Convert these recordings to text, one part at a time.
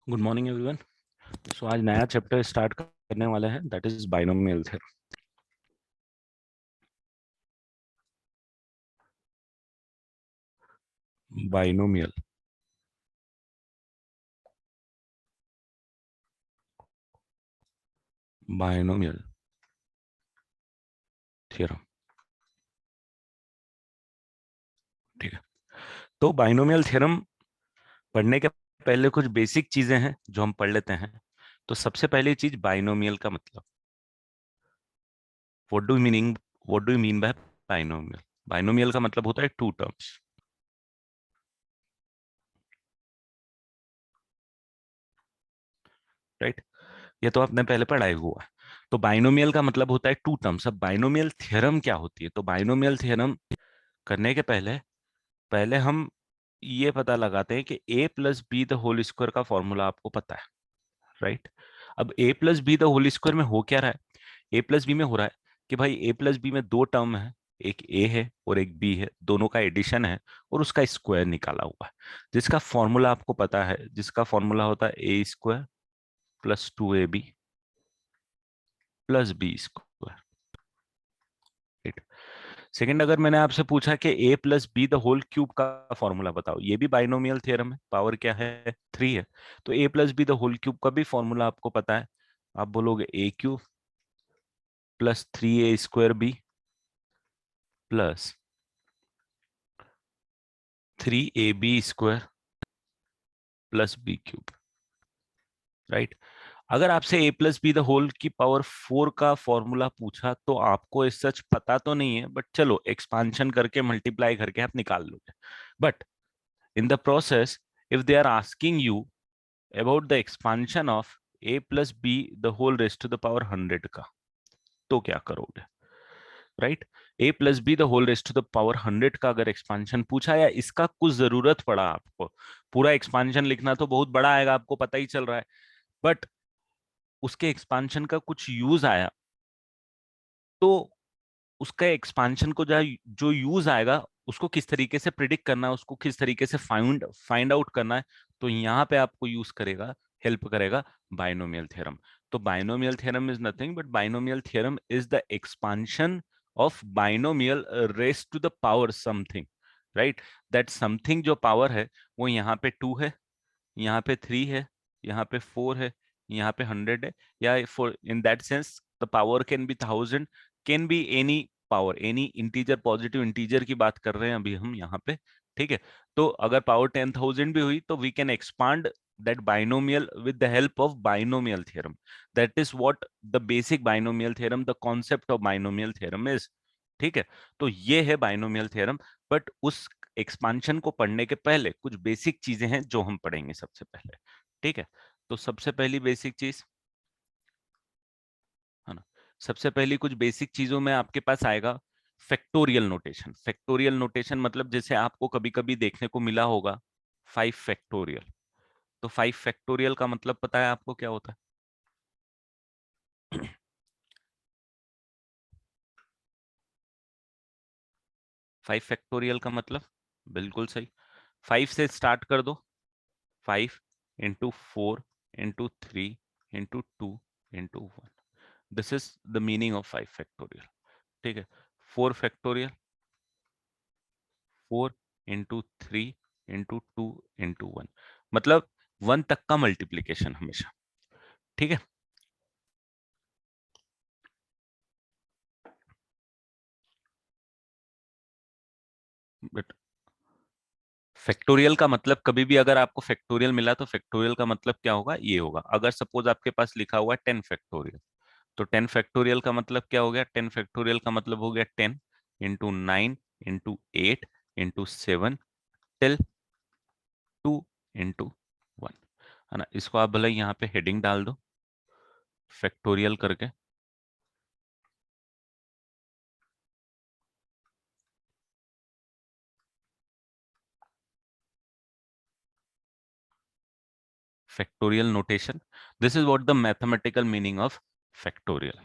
Good morning everyone. सो आज नया chapter start करने वाला है, that is binomial theorem. Binomial binomial theorem. ठीक है, तो बाइनोमियल थ्योरम पढ़ने के पहले कुछ बेसिक चीजें हैं जो हम पढ़ लेते हैं। तो सबसे पहली चीज बाइनोमियल का मतलब, what do meaning what do you mean bye binomial. Binomial का मतलब होता है टू टर्म्स, राइट। ये तो आपने पहले पढ़ाई हुआ है। तो बाइनोमियल का मतलब होता है टू टर्म्स। अब बाइनोमियल थ्योरम क्या होती है? तो बाइनोमियल थ्योरम करने के पहले पहले हम ये पता लगाते हैं कि A plus B the whole square का फॉर्मूला आपको पता है, राइट। अब A plus B the whole square में हो क्या रहा है? ए प्लस बी में हो रहा है कि भाई ए प्लस बी में दो टर्म है, एक ए है और एक बी है, दोनों का एडिशन है और उसका स्क्वायर निकाला हुआ है, जिसका फॉर्मूला आपको पता है, जिसका फॉर्मूला होता है A square plus 2ab plus B square. Second, अगर मैंने आपसे पूछा कि A plus B the whole cube का फॉर्मूला बताओ, ये भी बाइनोमियल थ्योरम है, पावर क्या है? 3 है। तो A plus B the whole cube का भी फॉर्मूला आपको पता है। आप बोलोगे A cube plus 3a² plus 3ab² plus b³, right. अगर आपसे A plus B the whole की पावर 4 का फॉर्मूला पूछा तो आपको इस सच पता तो नहीं है, बट चलो एक्सपांशन करके मल्टीप्लाई करके आप निकाल लोगे। But in the process, if they are asking you about the expansion of a plus b the whole raised to the power 100 का, तो क्या करोगे? Right, a plus B the whole raised to the power 100 का अगर expansion पूछा या इसका कुछ जरूरत पड़ा आपको, पूरा एक्सपांशन लिखना तो बहुत बड़ा आएगा, आपको पता ही चल रहा है, बट उसके एक्सपांशन का कुछ यूज आया, तो उसका एक्सपांशन को जो जो यूज आएगा उसको किस तरीके से प्रिडिक्ट करना है, उसको किस तरीके से फाइंड फाइंड आउट करना है, तो यहाँ पे आपको यूज करेगा, हेल्प करेगा बाइनोमियल थ्योरम। तो binomial theorem is nothing but binomial theorem is the expansion of binomial raise to the power something, right. That something जो पावर है वो यहाँ पे 2 है, यहाँ पे 3 है, यहाँ पे 4 है, यहाँ पे 100 है, या for in that sense the power can be 1000, can be any power, any integer, positive integer की बात कर रहे हैं अभी हम यहाँ पे, ठीक है। तो अगर पावर 10,000 भी हुई तो we can expand that binomial with the help of binomial theorem. That is what the basic binomial theorem, the concept of binomial theorem is, ठीक है। तो ये है बाइनोमियल थ्योरम। बट उस एक्सपांशन को पढ़ने के पहले कुछ बेसिक चीजें हैं जो हम पढ़ेंगे सबसे पहले, ठीक है। तो सबसे पहली बेसिक चीज है ना, सबसे पहली कुछ बेसिक चीजों में आपके पास आएगा फैक्टोरियल नोटेशन। फैक्टोरियल नोटेशन मतलब जैसे आपको कभी कभी देखने को मिला होगा 5 फैक्टोरियल। तो 5 फैक्टोरियल का मतलब पता है आपको क्या होता है? 5 फैक्टोरियल का मतलब बिल्कुल सही, 5 से स्टार्ट कर दो। 5 into 4 into 3 into 2 into 1, this is the meaning of 5 factorial, ठीक है। 4 फैक्टोरियल, 4 into 3 into 2 into 1, मतलब 1 तक का मल्टीप्लीकेशन हमेशा, ठीक है। बट फैक्टोरियल का मतलब, कभी भी अगर आपको फैक्टोरियल मिला तो फैक्टोरियल का मतलब क्या होगा, ये होगा। अगर सपोज आपके पास लिखा हुआ है 10 फैक्टोरियल, तो 10 फैक्टोरियल का मतलब क्या हो गया? 10 फैक्टोरियल का मतलब हो गया 10 into 9 into 8 into 7 till 2 into 1, है ना। इसको आप भले यहाँ पे हेडिंग डाल दो फैक्टोरियल करके। Factorial notation, this is what the mathematical meaning of factorial,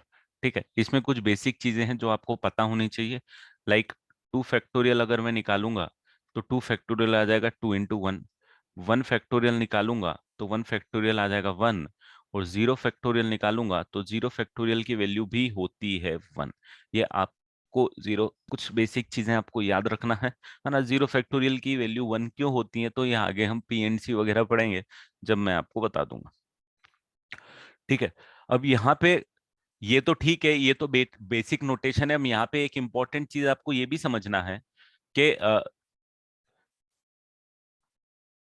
ठीक है। इसमें कुछ बेसिक चीजें हैं जो आपको पता होनी चाहिए, लाइक 2 फैक्टोरियल अगर मैं निकालूंगा तो 2 फैक्टोरियल आ जाएगा 2 into 1। 1 फैक्टोरियल निकालूंगा तो 1 फैक्टोरियल आ जाएगा 1, और 0 फैक्टोरियल निकालूंगा तो 0 फैक्टोरियल की वैल्यू भी होती है 1। ये आपको जीरो, कुछ बेसिक चीजें आपको याद रखना है ना। 0 फैक्टोरियल की वैल्यू 1 क्यों होती है, तो ये आगे हम पीएनसी वगैरह पढ़ेंगे जब मैं आपको बता दूंगा। ठीक है, अब यहाँ पे ये तो ठीक है, ये तो बेसिक नोटेशन है। हम यहाँ पे एक इंपॉर्टेंट चीज आपको ये भी समझना है कि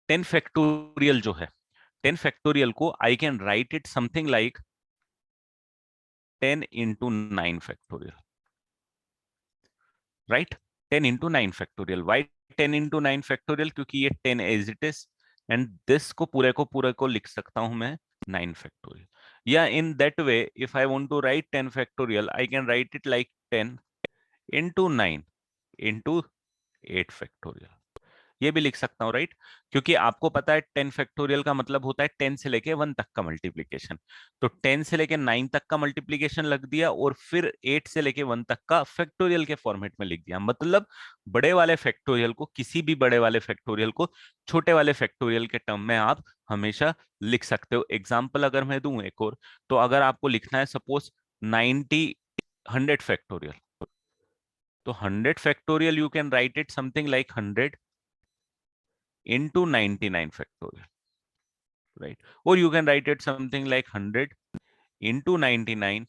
10 फैक्टोरियल जो है, 10 फैक्टोरियल को I can write it something like 10 into 9 factorial, right. 10 into 9 factorial, why 10 into 9 factorial, क्योंकि ये 10 as it is, and this को पूरे को लिख सकता हूं मैं 9 फैक्टोरियल। या in that way if I want to write 10 factorial I can write it like 10 into 9 into 8 factorial, ये भी लिख सकता हूँ, राइट। क्योंकि आपको पता है 10 फैक्टोरियल का मतलब होता है 10 से लेके 1 तक का मल्टीप्लीकेशन। तो 10 से लेके 9 तक का मल्टीप्लीकेशन लग दिया, और फिर 8 से लेके 1 तक का फैक्टोरियल के फॉर्मेट में लिख दिया। मतलब बड़े वाले फैक्टोरियल को, किसी भी बड़े वाले फैक्टोरियल को छोटे वाले फैक्टोरियल के टर्म में आप हमेशा लिख सकते हो। एग्जाम्पल अगर मैं दूं एक और, तो अगर आपको लिखना है सपोज 90 100 फैक्टोरियल, तो 100 factorial you can write it something like 100 into 99 factorial, right? Or you can write it something like 100 into 99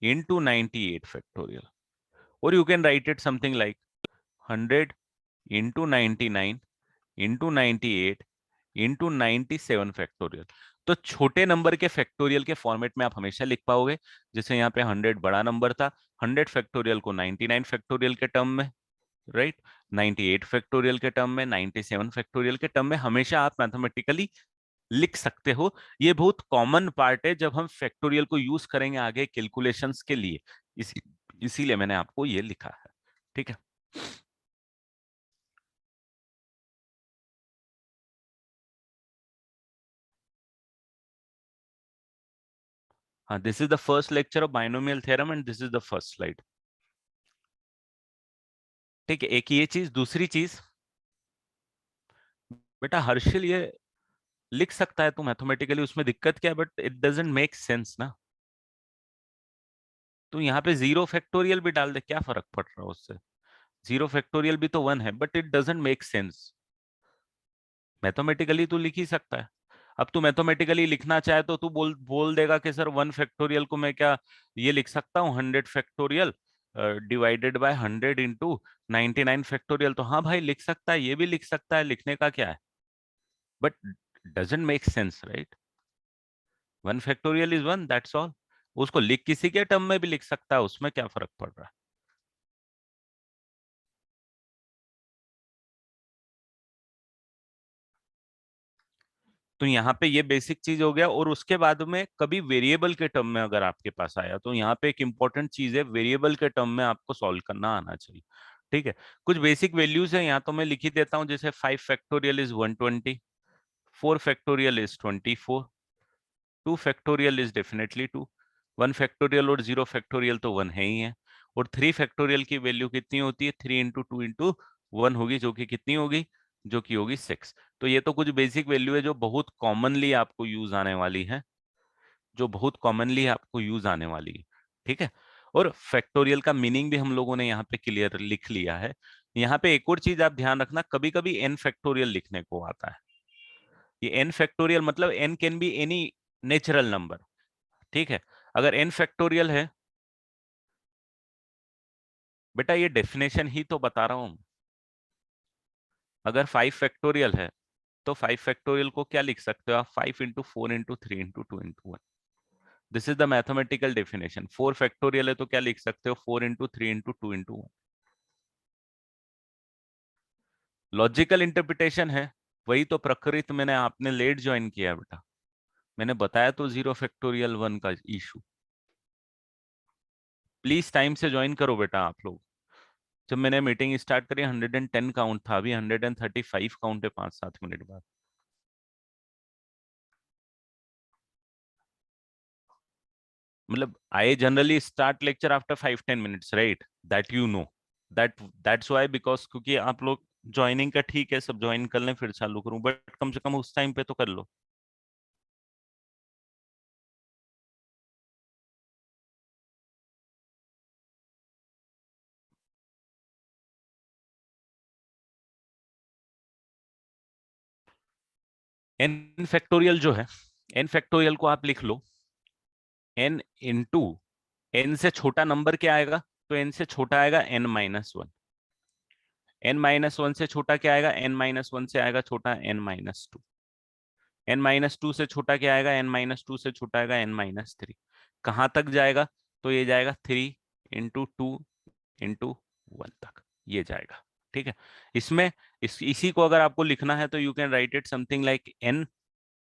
into 98 factorial. Or you can write it something like 100 into 99 into 98 into 97 factorial. तो छोटे number के factorial के format में आप हमेशा लिख पाओगे। जैसे यहाँ पे 100 बड़ा नंबर था, 100 फैक्टोरियल को 99 फैक्टोरियल के टर्म में, राइट, 98 फैक्टोरियल के टर्म में, 97 फैक्टोरियल के टर्म में हमेशा आप मैथमेटिकली लिख सकते हो। ये बहुत कॉमन पार्ट है जब हम फैक्टोरियल को यूज करेंगे आगे कैलकुलेशंस के लिए, इसीलिए मैंने आपको ये लिखा है। ठीक है, हाँ, this is the first lecture of binomial theorem and this is the first slide. ठीक है, एक ये चीज, दूसरी चीज, बेटा हर्षिल ये लिख सकता है तो मैथमेटिकली उसमें दिक्कत क्या है, but it doesn't make sense ना। तो यहाँ पे 0 फैक्टोरियल भी डाल दे, क्या फर्क पड़ रहा है उससे। 0 फैक्टोरियल भी तो 1 है, but it doesn't make sense. Mathematically तू लिख ही सकता है। अब तू मैथमेटिकली लिखना चाहे तो तू बोल बोल देगा कि सर 1 फैक्टोरियल को मैं क्या ये लिख सकता हूँ 100 factorial divided by 100 into 99 factorial. तो हाँ भाई लिख सकता है, ये भी लिख सकता है, लिखने का क्या है, but doesn't make sense, right. 1 factorial is 1, that's all. उसको लिख किसी के टर्म में भी लिख सकता है, उसमें क्या फर्क पड़ रहा है। तो यहाँ पे ये बेसिक चीज हो गया, और उसके बाद में कभी वेरिएबल के टर्म में अगर आपके पास आया तो यहाँ पे एक इंपॉर्टेंट चीज है, वेरिएबल के टर्म में आपको सॉल्व करना आना चाहिए। ठीक है, कुछ बेसिक वैल्यूज है यहाँ तो मैं लिख ही देता हूँ, जैसे 5 factorial is 120, 4 factorial is 24, 2 factorial is definitely 2, 1 factorial और 0 फैक्टोरियल तो 1 है ही है, और 3 फैक्टोरियल की वैल्यू कितनी होती है, 3 इंटू 2 इंटू 1 होगी, जो कि कितनी होगी, जो कि होगी 6। तो ये तो कुछ बेसिक वैल्यू है जो बहुत कॉमनली आपको यूज आने वाली है, जो बहुत कॉमनली आपको यूज आने वाली है। ठीक है, और फैक्टोरियल का मीनिंग भी हम लोगों ने यहाँ पे क्लियर लिख लिया है। यहाँ पे एक और चीज आप ध्यान रखना, कभी कभी एन फैक्टोरियल लिखने को आता है। ये एन फैक्टोरियल मतलब N can be any natural number. ठीक है, अगर एन फैक्टोरियल है, बेटा ये डेफिनेशन ही तो बता रहा हूं। अगर 5 फैक्टोरियल है तो 5 फैक्टोरियल को क्या लिख सकते हो आप, 5 into 4 into 3 into 2 into 1। This is the mathematical definition. 4 factorial है तो क्या लिख सकते हो, 4 into 3 into 2 into 1। Logical interpretation है, वही तो प्रकृत मैंने, आपने लेट ज्वाइन किया बेटा, मैंने बताया तो 0 फैक्टोरियल 1 का इशू। प्लीज टाइम से ज्वाइन करो बेटा आप लोग। जब मैंने मीटिंग स्टार्ट करी 110 काउंट था, अभी 135 काउंट है 5-7 मिनट बाद। मतलब I generally start lecture after 5-10 minutes, right, that you know, that that's why, because क्योंकि आप लोग ज्वाइनिंग का ठीक है, सब ज्वाइन कर लें फिर चालू करूं, बट कम से कम उस टाइम पे तो कर लो। एन फैक्टोरियल जो है, एन फैक्टोरियल को आप लिख लो एन इंटू, एन से छोटा नंबर क्या आएगा, तो एन से छोटा आएगा N minus one. N minus one से छोटा क्या आएगा, एन माइनस वन से आएगा छोटा N minus two. N minus two से छोटा क्या आएगा, एन माइनस टू से छोटा आएगा एन माइनस थ्री। कहाँ तक जाएगा, तो ये जाएगा three into two into one तक, ये जाएगा। ठीक है, इसमें इसी को अगर आपको लिखना है तो you can write it something like an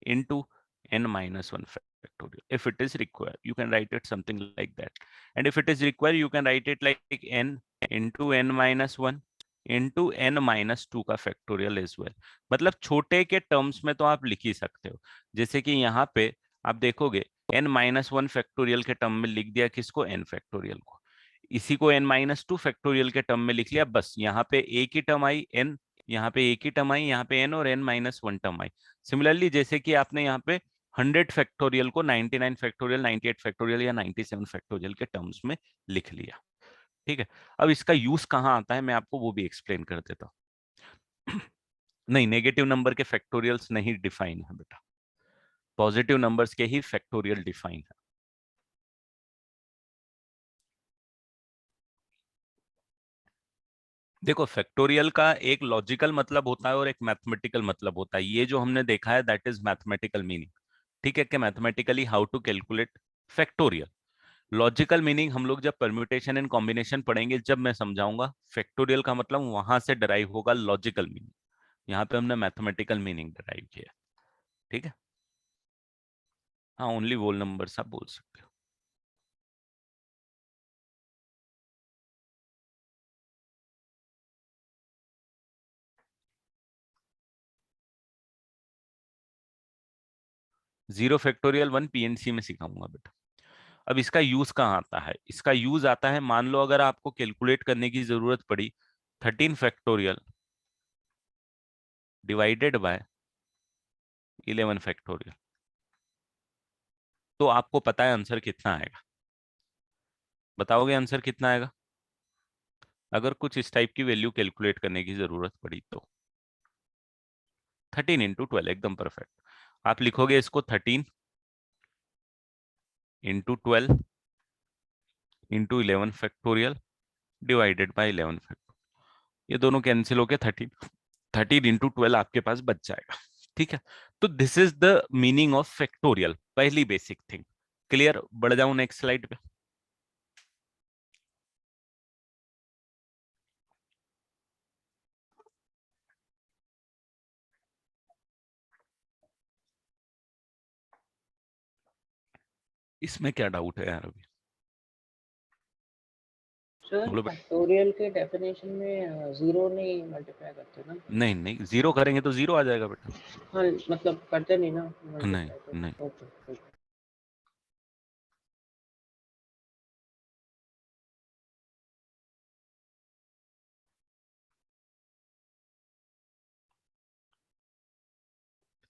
into n minus 1 factorial. If it is required, you can write it something like that. And if it is required, you can write it like n into n minus 1 into n minus 2 का factorial as well. मतलब छोटे के terms में तो आप लिख ही सकते हो। जैसे कि यहाँ पे आप देखोगे n माइनस वन फैक्टोरियल के टर्म में लिख दिया किसको, n फैक्टोरियल को। इसी को n माइनस टू फैक्टोरियल के टर्म में लिख लिया, बस यहाँ पे एक ही टर्म आई n, यहाँ पे एक ही टर्म आई, यहाँ पे n और n माइनस वन टर्म आई। सिमिलरली जैसे कि आपने यहाँ पे 100 फैक्टोरियल को 99 फैक्टोरियल, 98 फैक्टोरियल या 97 फैक्टोरियल के टर्म्स में लिख लिया। ठीक है, अब इसका यूज कहाँ आता है मैं आपको वो भी एक्सप्लेन कर देता हूँ। नहीं, नेगेटिव नंबर के फैक्टोरियल्स नहीं डिफाइन है बेटा, पॉजिटिव नंबर्स के ही फैक्टोरियल डिफाइन है। देखो, फैक्टोरियल का एक लॉजिकल मतलब होता है और एक मैथमेटिकल मतलब होता है। ये जो हमने देखा है दैट इज मैथमेटिकल मीनिंग। ठीक है, कि mathematically how to calculate factorial. Logical meaning हम लोग जब परम्यूटेशन एंड कॉम्बिनेशन पढ़ेंगे, जब मैं समझाऊंगा फैक्टोरियल का मतलब वहां से डराइव होगा लॉजिकल मीनिंग। यहाँ पे हमने मैथमेटिकल मीनिंग डराइव किया। ठीक है, हाँ, ओनली वोल नंबर्स आप बोल सकते हो। जीरो फैक्टोरियल वन पीएनसी में सिखाऊंगा बेटा। अब इसका यूज कहाँ आता है, इसका यूज आता है, मान लो अगर आपको कैलकुलेट करने की जरूरत पड़ी 13 फैक्टोरियल डिवाइडेड बाय 11 फैक्टोरियल, तो आपको पता है आंसर कितना आएगा, बताओगे आंसर कितना आएगा अगर कुछ इस टाइप की वैल्यू कैलकुलेट करने की जरूरत पड़ी तो। 13 इंटू 12, एकदम परफेक्ट। आप लिखोगे इसको 13 into 12 into 11 factorial divided by 11 factorial. ये दोनों कैंसिल होके 13 इंटू 12 आपके पास बच जाएगा। ठीक है, तो this is the meaning of factorial, पहली बेसिक थिंग। क्लियर, बढ़ जाऊं नेक्स्ट स्लाइड पे। इसमें क्या डाउट है यार अभी, सर बोलो फैक्टोरियल के डेफिनेशन में जीरो नहीं मल्टीप्लाई करते ना? नहीं नहीं, जीरो करेंगे तो जीरो आ जाएगा बेटा। हाँ मतलब करते नहीं ना नहीं मल्टीप्लाई, नहीं, तो ओके ओके।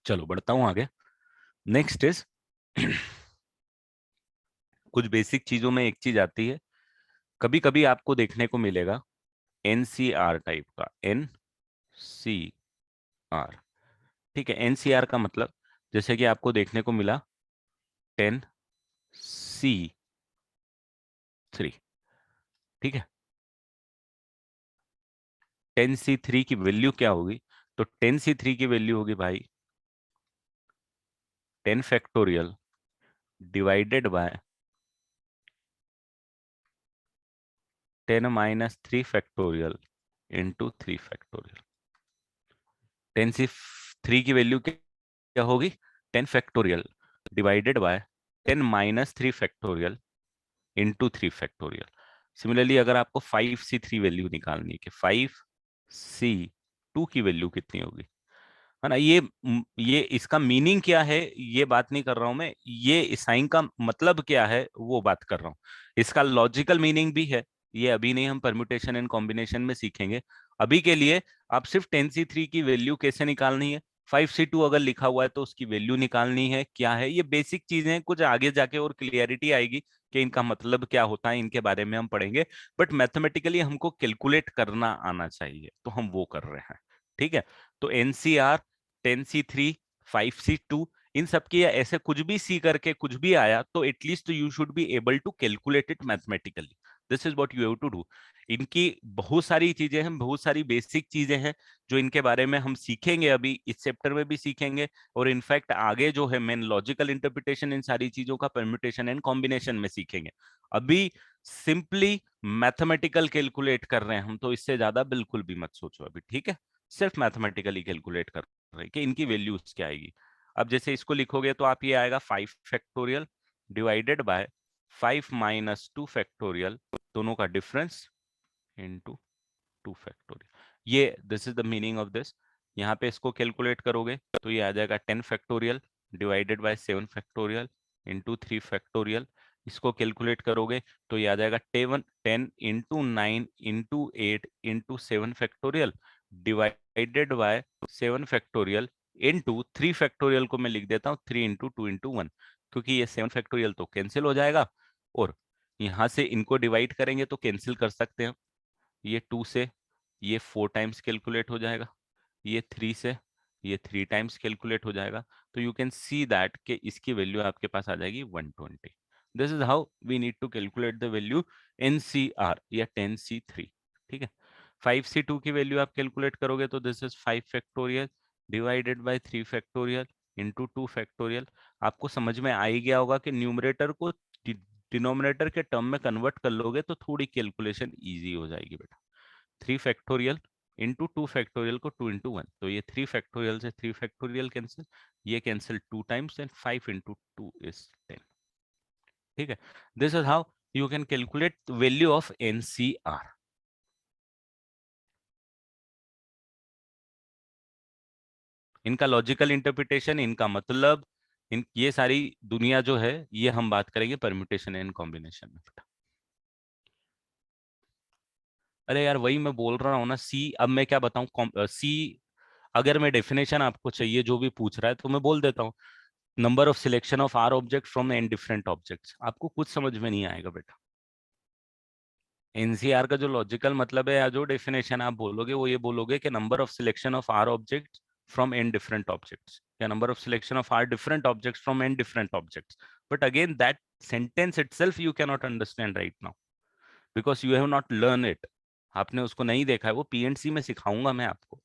चलो बढ़ता हूं आगे। नेक्स्ट इज कुछ बेसिक चीजों में एक चीज आती है, कभी कभी आपको देखने को मिलेगा एनसीआर टाइप का, एनसीआर। ठीक है, एनसीआर का मतलब जैसे कि आपको देखने को मिला 10C3। ठीक है, 10C3 की वैल्यू क्या होगी, तो 10C3 की वैल्यू होगी भाई 10 factorial divided by 10 minus 3 factorial into 3 factorial. 10C3 की वैल्यू क्या होगी, 10 factorial divided by 10 minus 3 factorial into 3 factorial. Similarly अगर आपको 5C3 वैल्यू निकालनी है कि 5C2 की वैल्यू कितनी होगी, है ना, ये इसका मीनिंग क्या है ये बात नहीं कर रहा हूं मैं, ये साइन का मतलब क्या है वो बात कर रहा हूँ। इसका लॉजिकल मीनिंग भी है, ये अभी नहीं, हम परम्यूटेशन एंड कॉम्बिनेशन में सीखेंगे। अभी के लिए आप सिर्फ 10C3 की वैल्यू कैसे निकालनी है, 5C2 अगर लिखा हुआ है तो उसकी वैल्यू निकालनी है क्या है, ये बेसिक चीजें हैं, कुछ आगे जाके और क्लियरिटी आएगी कि इनका मतलब क्या होता है, इनके बारे में हम पढ़ेंगे। बट मैथमेटिकली हमको कैलकुलेट करना आना चाहिए, तो हम वो कर रहे हैं। ठीक है, तो एनसीआर 10C3 5C2, इन सब की ऐसे कुछ भी सी करके कुछ भी आया तो at least you should be able to calculate it mathematically. This is what you have to do. इनकी बहुत सारी चीजें हैं, बहुत सारी बेसिक चीजें हैं जो इनके बारे में हम सीखेंगे, अभी इस चैप्टर में भी सीखेंगे, और इनफैक्ट आगे जो है मेन लॉजिकल इंटरप्रिटेशन इन सारी चीजों का परम्यूटेशन एंड कॉम्बिनेशन में सीखेंगे. अभी सिंपली मैथमेटिकल कैलकुलेट कर रहे हैं हम, तो इससे ज्यादा बिल्कुल भी मत सोचो अभी, ठीक है. सिर्फ मैथमेटिकली कैलकुलेट कर रहे हैं कि इनकी वैल्यूज क्या आएगी. अब जैसे इसको लिखोगे तो आप ये आएगा 5 factorial divided by 5 minus 2 factorial, दोनों का डिफरेंस, इनटू 2 फैक्टोरियल. ये this is the meaning of this. यहाँ पे इसको कैलकुलेट करोगे तो ये आ जाएगा 10 factorial divided by 7 factorial into 3 factorial. इसको कैलकुलेट करोगे तो ये आ जाएगा 10 into 9 into 8 into 7 factorial divided by 7 factorial into 3 factorial को मैं लिख देता हूँ 3 इंटू 2 इंटू 1, क्योंकि ये 7 फैक्टोरियल तो कैंसिल हो जाएगा, और यहाँ से इनको डिवाइड करेंगे तो कैंसिल कर सकते हैं. ये 2 से ये 4 टाइम्स कैलकुलेट हो जाएगा, ये 3 से ये 3 टाइम्स कैलकुलेट हो जाएगा. तो यू कैन सी दैट कि इसकी वैल्यू आपके पास आ जाएगी 120. This is how we need to calculate the value NCR या 10C3. ठीक है. 5C2 की वैल्यू आप कैलकुलेट करोगे तो this is 5 factorial divided by 3 factorial into 2 factorial. आपको समझ में आ ही गया होगा कि न्यूमरेटर को डिनोमिनेटर के टर्म में कन्वर्ट कर लोगे तो थोड़ी कैलकुलेशन इजी हो जाएगी बेटा. 3 फैक्टोरियल इंटू 2 फैक्टोरियल को 2 इंटू 1, तो ये 3 फैक्टोरियल से 3 फैक्टोरियल कैंसिल, ये cancel 2 times, and 5 into 2 is 10. ठीक है. This is how you can calculate value of NCR. इनका लॉजिकल इंटरप्रिटेशन, इनका मतलब, इन ये सारी दुनिया जो है ये हम बात करेंगे परम्यूटेशन एंड कॉम्बिनेशन में. अरे यार वही मैं बोल रहा हूँ ना. सी, अब मैं क्या बताऊं, सी अगर मैं डेफिनेशन आपको चाहिए जो भी पूछ रहा है तो मैं बोल देता हूँ. Number of selection of R object from N different objects. आपको कुछ समझ में नहीं आएगा बेटा. एनसीआर का जो लॉजिकल मतलब है या जो डेफिनेशन आप बोलोगे वो ये बोलोगे कि number of selection of R objects from N different objects, या number of selection of R different objects from N different objects. But again that sentence itself you can not understand right now because you have not learn it. आपने उसको नहीं देखा है, वो PNC में सिखाऊंगा मैं आपको.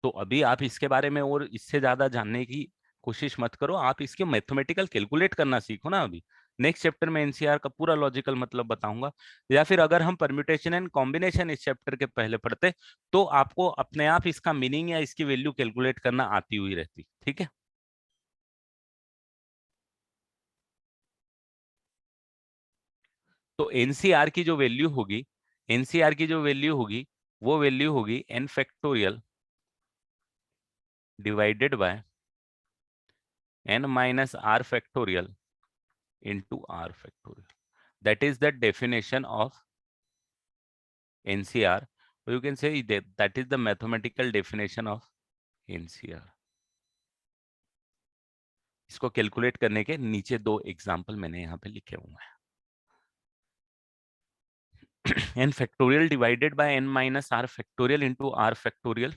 तो अभी आप इसके बारे में और इससे ज्यादा जानने की कोशिश मत करो, आप इसके मैथमेटिकल कैलकुलेट करना सीखो ना. अभी नेक्स्ट चैप्टर में एनसीआर का पूरा लॉजिकल मतलब बताऊंगा, या फिर अगर हम परम्यूटेशन एंड कॉम्बिनेशन इस चैप्टर के पहले पढ़ते तो आपको अपने आप इसका मीनिंग या इसकी वैल्यू कैलकुलेट करना आती हुई रहती. ठीक है. तो एनसीआर की जो वैल्यू होगी, एनसीआर की जो वैल्यू होगी वो वैल्यू होगी n factorial divided by n minus r factorial into r factorial. That is the definition of NCR. Or you can say that is the mathematical definition of NCR. इसको calculate करने के नीचे 2 example मैंने यहाँ पे लिखे हुए हैं. n factorial divided by n minus r factorial into r factorial.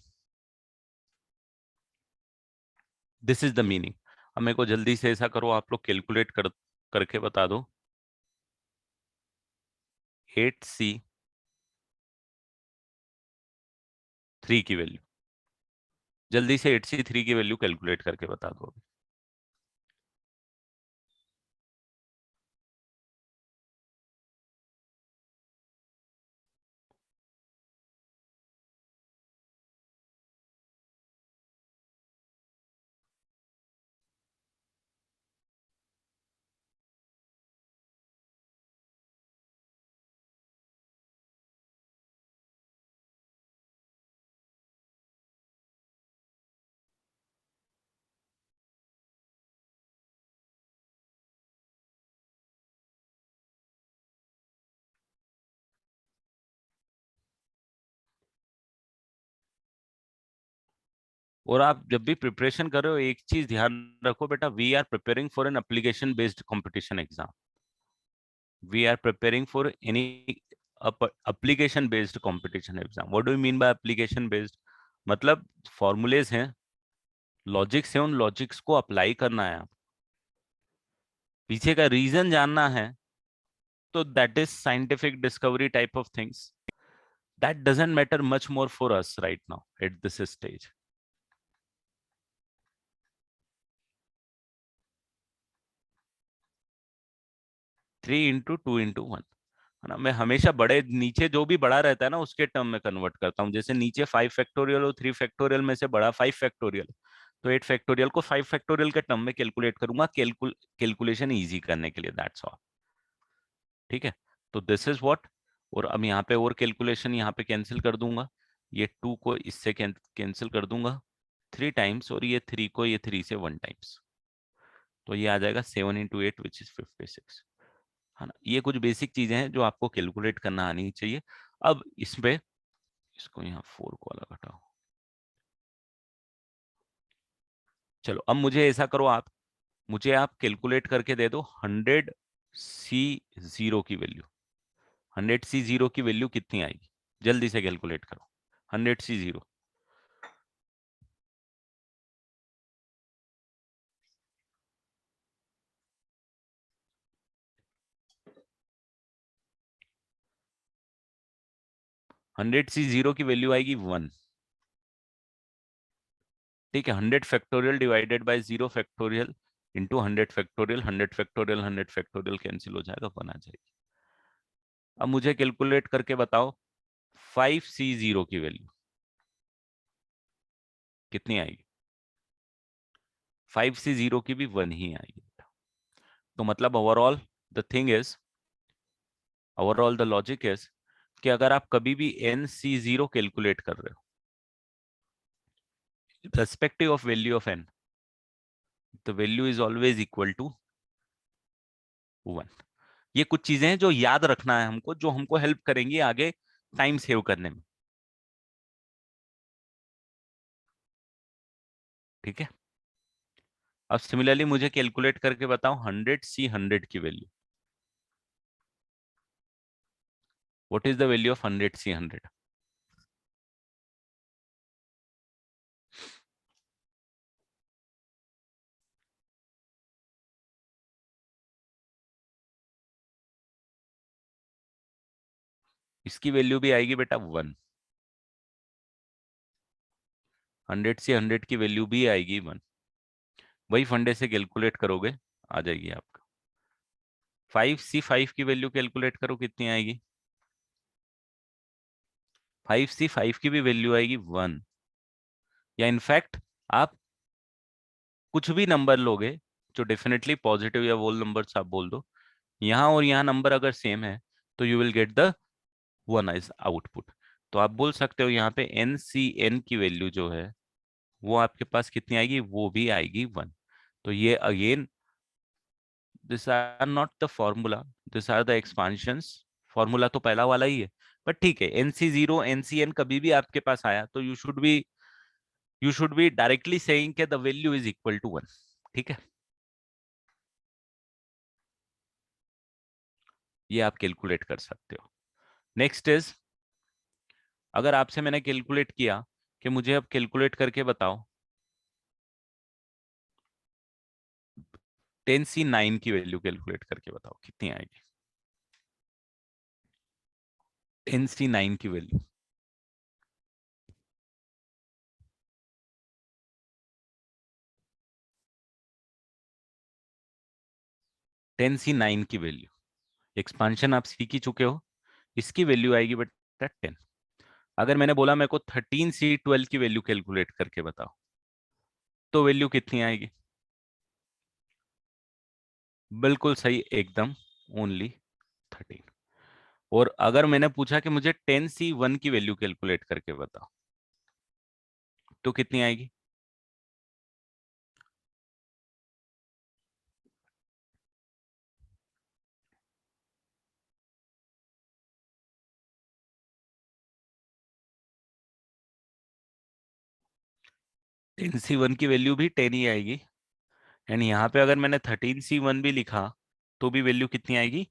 This is the meaning. अब मेरे को जल्दी से ऐसा करो, आप लोग कैलकुलेट करके बता दो. 8C3 की वैल्यू, जल्दी से 8C3 की वैल्यू कैलकुलेट करके बता दो. और आप जब भी प्रिपरेशन कर रहे हो एक चीज ध्यान रखो बेटा, we are preparing for an application based competition exam. We are preparing for any application based competition exam. What do you mean by application based? मतलब फॉर्मूलेज हैं, लॉजिक से उन लॉजिक्स को अप्लाई करना है, आप पीछे का रीजन जानना है, तो that is scientific discovery type of things, that doesn't matter much more for us right now at this stage. 3 into 2 into 1 है ना. मैं हमेशा बड़े नीचे जो भी बड़ा रहता है ना उसके टर्म में कन्वर्ट करता हूँ. जैसे नीचे 5 फैक्टोरियल और 3 फैक्टोरियल में से बड़ा 5 फैक्टोरियल, तो 8 फैक्टोरियल को 5 फैक्टोरियल के टर्म में कैलकुलेट करूंगा, कैलकुलेशन इजी करने के लिए, दैट्स ऑल. ठीक है. तो दिस इज व्हाट. और अब यहाँ पे और कैलकुलेशन यहाँ पे कैंसिल कर दूंगा, ये 2 को इससे कैंसिल कर दूंगा 3 टाइम्स, और ये 3 को ये 3 से 1 टाइम्स, तो ये आ जाएगा 7 into 8 विच इज 56, है ना. ये कुछ बेसिक चीजें हैं जो आपको कैलकुलेट करना आनी चाहिए. अब इसमें इसको यहाँ 4 को अलग हटाओ. चलो अब मुझे ऐसा करो, आप मुझे आप कैलकुलेट करके दे दो 100C0 की वैल्यू. 100C0 की वैल्यू कितनी आएगी, जल्दी से कैलकुलेट करो. 100C0 100C0 की वैल्यू आएगी 1. ठीक है. 100 factorial divided by 0 factorial into 100 factorial. 100 factorial 100 factorial cancel हो जाएगा, 1 आ जाएगी. अब मुझे कैलकुलेट करके बताओ 5C0 की वैल्यू कितनी आएगी. 5C0 की भी 1 ही आएगी. तो मतलब ओवरऑल द लॉजिक इज कि अगर आप कभी भी NC0 कैलकुलेट कर रहे हो respective of value of n, the value is always equal to 1. ये कुछ चीजें हैं जो याद रखना है हमको, जो हमको हेल्प करेंगी आगे टाइम सेव करने में. ठीक है. अब सिमिलरली मुझे कैलकुलेट करके बताओ 100C100 की value. What is the value of 100C100. इसकी वैल्यू भी आएगी बेटा 1. 100C100 की वैल्यू भी आएगी 1. वही फंडे से कैलकुलेट करोगे आ जाएगी आपका. 5C5 की वैल्यू कैलकुलेट करो कितनी आएगी. 5C5 की भी वैल्यू आएगी 1. या इनफैक्ट आप कुछ भी नंबर लोगे जो डेफिनेटली पॉजिटिव या होल नंबर्स आप बोल दो, यहाँ और यहाँ नंबर अगर सेम है तो you will get the 1 as output. तो आप बोल सकते हो यहाँ पे NCN की वैल्यू जो है वो आपके पास कितनी आएगी, वो भी आएगी 1. तो ये again this are not the formula, this are the expansions. Formula तो पहला वाला ही है, बट ठीक है. NC0 NCN कभी भी आपके पास आया तो you should be directly saying के the value is equal to 1. ठीक है. ये आप कैलकुलेट कर सकते हो. नेक्स्ट इज, अगर आपसे मैंने कैलकुलेट किया कि मुझे अब कैलकुलेट करके बताओ 10C9 की वैल्यू कैलकुलेट करके बताओ कितनी आएगी. 10C9 की वैल्यू 10C9 की वैल्यू एक्सपांशन आप सीख ही चुके हो. इसकी वैल्यू आएगी बेटा 10. अगर मैंने बोला मेरे को 13C12 की वैल्यू कैलकुलेट करके बताओ, तो वैल्यू कितनी आएगी. बिल्कुल सही एकदम, ओनली 13. और अगर मैंने पूछा कि मुझे 10C1 की वैल्यू कैलकुलेट करके बताओ, तो कितनी आएगी. 10C1 की वैल्यू भी 10 ही आएगी. एंड यहाँ पे अगर मैंने 13C1 भी लिखा तो भी वैल्यू कितनी आएगी.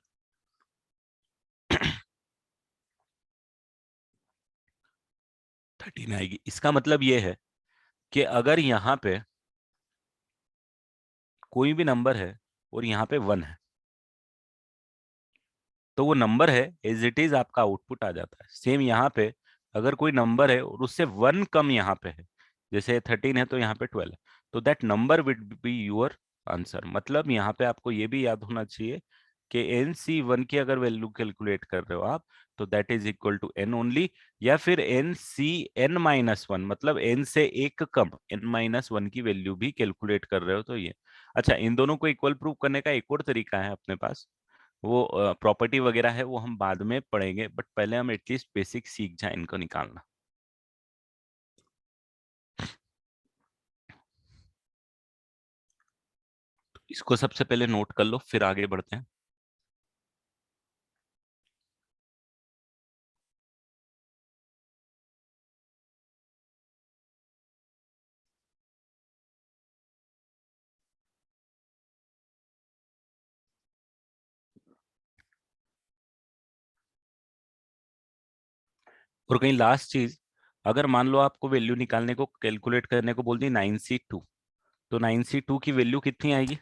13 आएगी. इसका मतलब ये है कि अगर यहाँ पे कोई भी नंबर है और यहाँ पे 1 है, तो वो नंबर है एज इट इज आपका आउटपुट आ जाता है। सेम यहाँ पे अगर कोई नंबर है और उससे 1 कम यहाँ पे है, जैसे 13 है तो यहाँ पे 12 है, तो that number will be your answer. मतलब यहाँ पे आपको ये भी याद होना चाहिए कि NC1 की अगर वैल्यू कैलकुलेट कर रहे हो आप, तो that is equal to n only, या फिर NCn-1, मतलब n से एक कम n-1 की वैल्यू भी कैलकुलेट कर रहे हो तो ये। अच्छा, इन दोनों को इक्वल प्रूव करने का एक और तरीका है अपने पास, वो प्रॉपर्टी वगैरह है, वो हम बाद में पढ़ेंगे, बट पहले हम एटलीस्ट बेसिक सीख जाए इनको निकालना। इसको सबसे पहले नोट कर लो, फिर आगे बढ़ते हैं। और कहीं लास्ट चीज, अगर मान लो आपको वैल्यू निकालने को, कैलकुलेट करने को बोल दी 9C2, तो 9C2 की वैल्यू कितनी आएगी?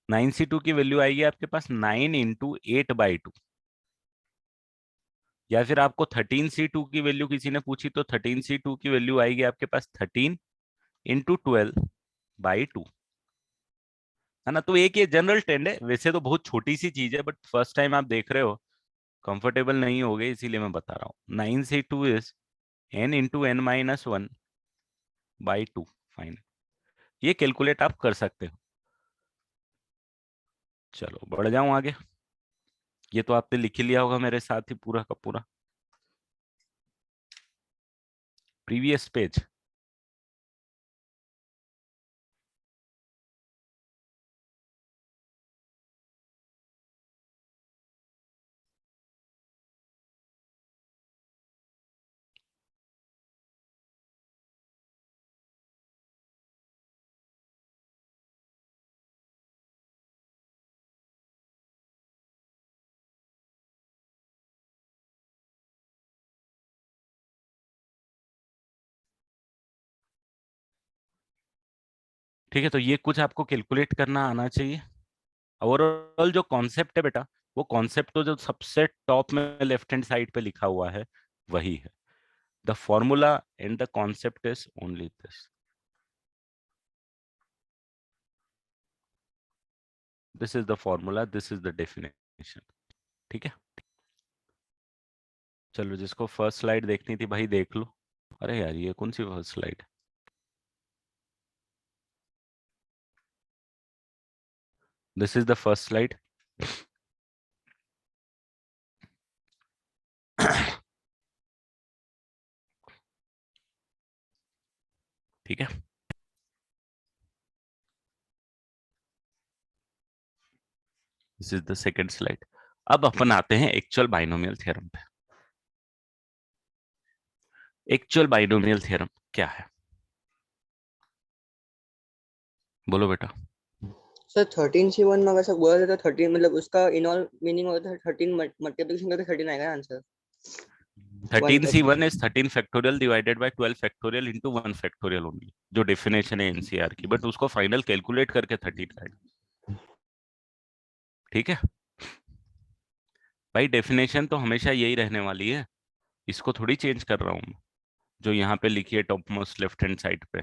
9C2 की वैल्यू आएगी आपके पास 9 × 8/2। या फिर आपको 13C2 की वैल्यू किसी ने पूछी, तो 13C2 की वैल्यू आएगी आपके पास 13 × 12/2, है ना? तो एक ये जनरल ट्रेंड है, वैसे तो बहुत छोटी सी चीज है, बट फर्स्ट टाइम आप देख रहे हो, कंफर्टेबल नहीं होगे, इसीलिए मैं बता रहा हूँ। 9C2 is n × n-1/2 fine. ये कैलकुलेट आप कर सकते हो। चलो बढ़ जाऊं आगे। ये तो आपने लिख ही लिया होगा मेरे साथ ही पूरा का पूरा, प्रीवियस पेज। ठीक है, तो ये कुछ आपको कैलकुलेट करना आना चाहिए। ओवरऑल जो कॉन्सेप्ट है बेटा, वो कॉन्सेप्ट तो जो सबसे टॉप में लेफ्ट हैंड साइड पे लिखा हुआ है वही है। The formula and the concept is only this, this is the formula, this is the definition. ठीक है, चलो जिसको फर्स्ट स्लाइड देखनी थी भाई देख लो। अरे यार, ये कौन सी first slide? This is the first slide. ठीक है, this is the second slide. अब अपन आते हैं एक्चुअल बाइनोमियल थ्योरम पे। एक्चुअल बाइनोमियल थ्योरम क्या है? बोलो बेटा। सर 13C1 में अगर सब बोला जाए तो 13 मतलब उसका इन ऑल मीनिंग होता है 13 मल्टीप्लिकेशन करके 13 आएगा answer. 13C1 is 13 factorial divided by 12 factorial into 1 factorial only, जो डेफिनेशन है एनसीआर की, बट उसको फाइनल कैलकुलेट करके 13 आएगा। ठीक है भाई, डेफिनेशन तो हमेशा यही रहने वाली है, इसको थोड़ी चेंज कर रहा हूँ। जो यहाँ पे लिखी है top most left hand side पे,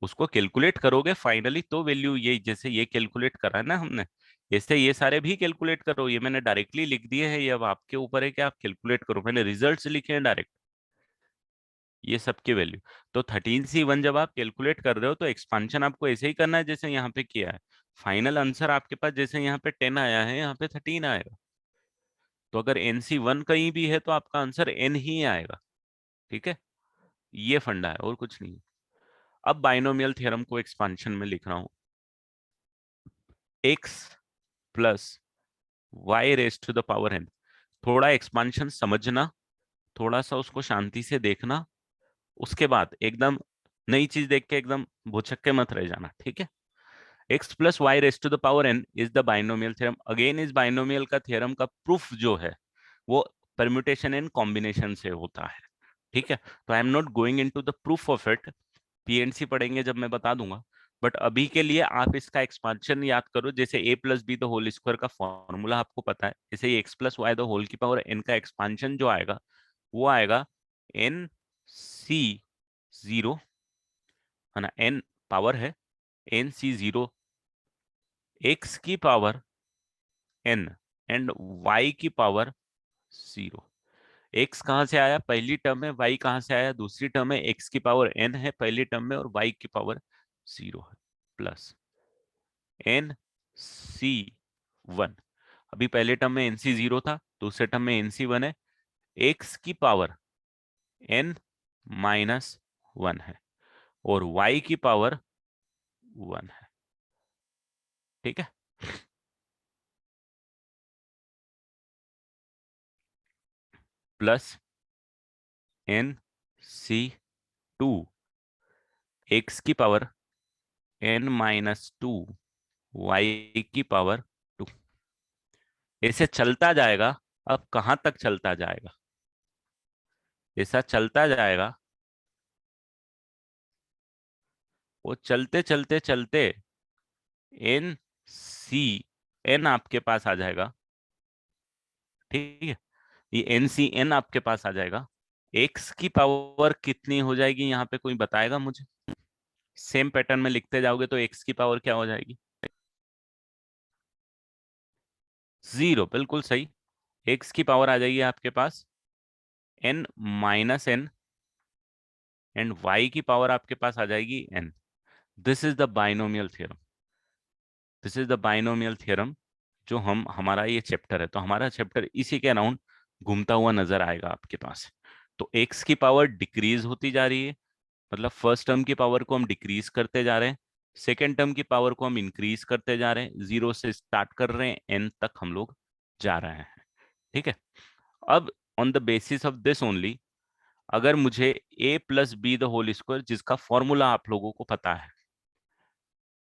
उसको कैलकुलेट करोगे फाइनली तो वैल्यू, ये जैसे ये कैलकुलेट करा है ना हमने, ऐसे ये सारे भी कैलकुलेट करो। ये मैंने डायरेक्टली लिख दिए हैं, ये अब आपके ऊपर है कि आप कैलकुलेट करो। मैंने रिजल्ट्स लिखे हैं डायरेक्ट, ये सबकी वैल्यू। तो 13C1 जब आप कैलकुलेट कर रहे हो तो एक्सपांशन आपको ऐसे ही करना है जैसे यहाँ पे किया है। फाइनल आंसर आपके पास जैसे यहाँ पे 10 आया है, यहाँ पे 13 आएगा। तो अगर NC1 कहीं भी है तो आपका आंसर n ही आएगा। ठीक है, ये फंडा है और कुछ नहीं। अब बाइनोमियल थ्योरम को एक्सपांशन में लिख रहा हूं। x plus Y raise to the power n। थोड़ा एक्सपांशन समझना, थोड़ा सा उसको शांति से देखना, उसके बाद एकदम नई चीज देख के एकदम भुचक्के मत रह जाना। ठीक है, x plus Y raise to the power n is the binomial theorem. Again इस बाइनोमियल का थ्योरम का प्रूफ जो है वो परम्यूटेशन एंड कॉम्बिनेशन से होता है। ठीक है, तो I am not going into the proof of it, PNC पढ़ेंगे जब मैं बता दूंगा। बट अभी के लिए आप इसका एक्सपांशन याद करो, जैसे A plus B the whole square का फॉर्मूला आपको पता है, जैसे X plus Y the whole की पावर एन का एक्सपांशन जो आएगा वो आएगा एन सी जीरो, है ना, एन पावर है एन सी जीरो एक्स की पावर एन एंड वाई की पावर जीरो। एक्स कहां से आया, पहली टर्म में, वाई कहां से आया, दूसरी टर्म में, एक्स की पावर एन है पहली टर्म में और वाई की पावर जीरो है, प्लस एन सी वन। अभी पहले टर्म में एन सी जीरो था, दूसरे टर्म में एन सी वन है, एक्स की पावर एन माइनस वन है और वाई की पावर वन है। ठीक है, plus N C two X की power N minus two Y की पावर टू। ऐसे चलता जाएगा। अब कहां तक चलता जाएगा, ऐसा चलता जाएगा, वो चलते चलते चलते एन सी एन आपके पास आ जाएगा। ठीक है, ये एन सी एन आपके पास आ जाएगा। एक्स की पावर कितनी हो जाएगी यहाँ पे कोई बताएगा मुझे? सेम पैटर्न में लिखते जाओगे तो एक्स की पावर क्या हो जाएगी? जीरो, बिल्कुल सही। एक्स की पावर आ जाएगी आपके पास N minus N and Y की पावर आपके पास आ जाएगी N. This is the binomial theorem, this is the binomial theorem जो हम हमारा ये चैप्टर है, तो हमारा चैप्टर इसी के अराउंड घूमता हुआ नजर आएगा आपके पास। तो एक्स की पावर डिक्रीज होती जा रही है, मतलब फर्स्ट टर्म की पावर को हम डिक्रीज करते जा रहे हैं, सेकेंड टर्म की पावर को हम इंक्रीज करते जा रहे हैं, जीरो से स्टार्ट कर रहे हैं, एन तक हम लोग जा रहे हैं। ठीक है, अब on the basis of this only, अगर मुझे A plus B the whole square, जिसका फॉर्मूला आप लोगों को पता है,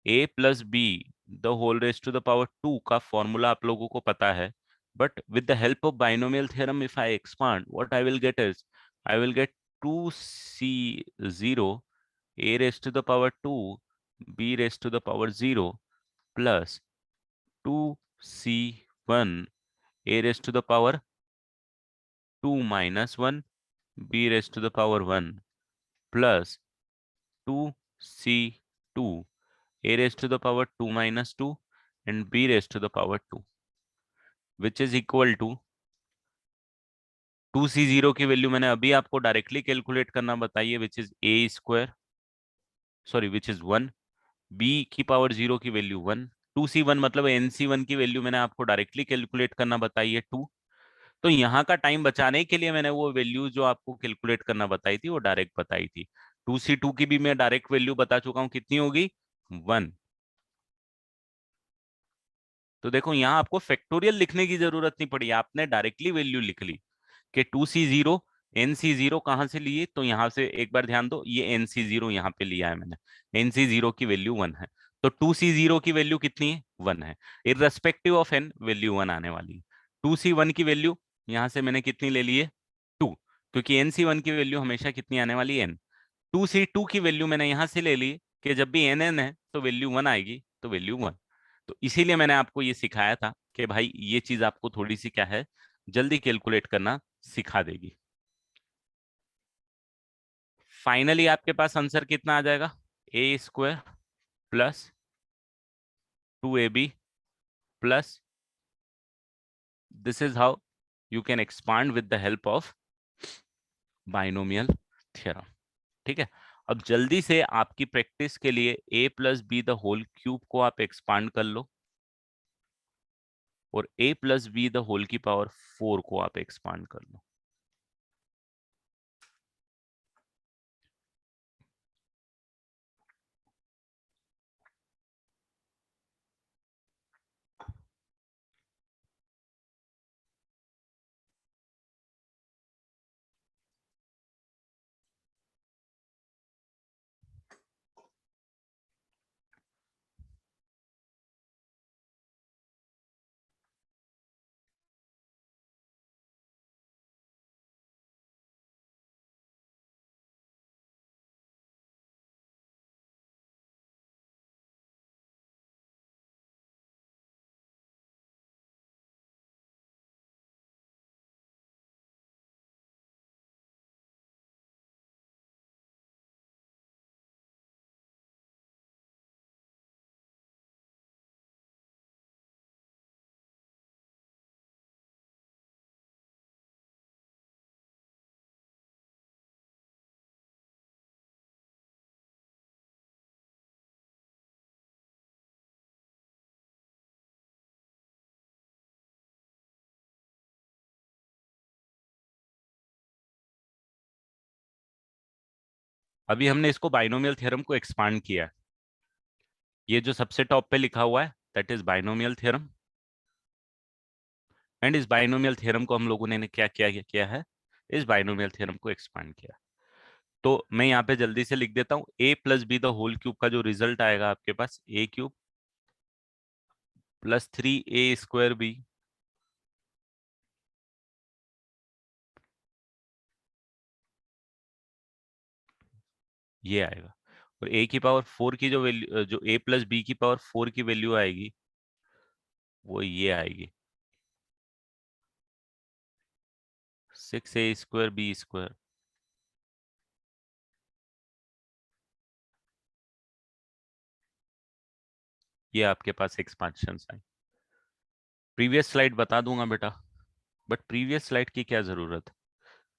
A plus B the whole raise to the power two का फॉर्मूला आप लोगों को पता है, but with the help of binomial theorem if I expand what I will get is, I will get two C zero a raised to the power 2 b raised to the power 0 plus 2c1 a raised to the power 2 minus 1 b raised to the power 1 plus 2c2 a raised to the power 2 minus 2 and b raised to the power 2, which is equal to 2c0 की value मैंने अभी आपको directly calculate करना बताइए, which is A square, sorry which is 1, B की power zero की value one, two C one मतलब N C one की वैल्यू मैंने आपको डायरेक्टली कैलकुलेट करना बताई है टू। तो यहाँ का टाइम बचाने के लिए मैंने वो वैल्यू जो आपको कैलकुलेट करना बताई थी वो डायरेक्ट बताई थी। टू सी टू की भी मैं डायरेक्ट वैल्यू बता चुका हूँ, कितनी होगी, वन। तो देखो यहाँ आपको फैक्टोरियल लिखने की जरूरत नहीं पड़ी, आपने डायरेक्टली वैल्यू लिख ली कि two C zero N C zero कहाँ से लिए, तो यहाँ से एक बार ध्यान दो, ये एन सी जीरो यहाँ पे लिया है मैंने, एन सी जीरो की वैल्यू वन है, तो टू सी जीरो की वैल्यू कितनी है, वन है, irrespective of N value one आने वाली है। टू सी वन की वैल्यू यहाँ से मैंने कितनी ले ली है, टू, क्योंकि एन सी वन की वैल्यू हमेशा कितनी आने वाली है, एन। टू सी टू की वैल्यू मैंने यहाँ से ले ली कि जब भी एन एन है तो वैल्यू वन आएगी, तो वैल्यू वन। तो इसीलिए मैंने आपको ये सिखाया था कि भाई ये चीज आपको थोड़ी सी क्या है, जल्दी कैलकुलेट करना सिखा देगी। फाइनली आपके पास आंसर कितना आ जाएगा, A square plus two A B plus, this is how you can expand with the help of binomial theorem. ठीक है, अब जल्दी से आपकी प्रैक्टिस के लिए A plus B the whole cube को आप एक्सपांड कर लो और A plus B the whole की पावर 4 को आप एक्सपांड कर लो। अभी हमने इसको बाइनोमियल थ्योरम को एक्सपांड किया है। ये जो सबसे टॉप पे लिखा हुआ है that is binomial theorem, and इस बाइनोमियल थ्योरम को हम लोगों ने क्या किया है, इस बाइनोमियल थ्योरम को एक्सपांड किया। तो मैं यहाँ पे जल्दी से लिख देता हूँ, a plus B the whole cube का जो रिजल्ट आएगा आपके पास a cube plus 3a² b ये आएगा। और a की पावर 4 की जो वैल्यू, जो a प्लस बी की पावर 4 की वैल्यू आएगी वो ये आएगी 6a² b²। ये आपके पास एक्सपांशन है। प्रीवियस स्लाइड बता दूंगा बेटा, बट प्रीवियस स्लाइड की क्या जरूरत है,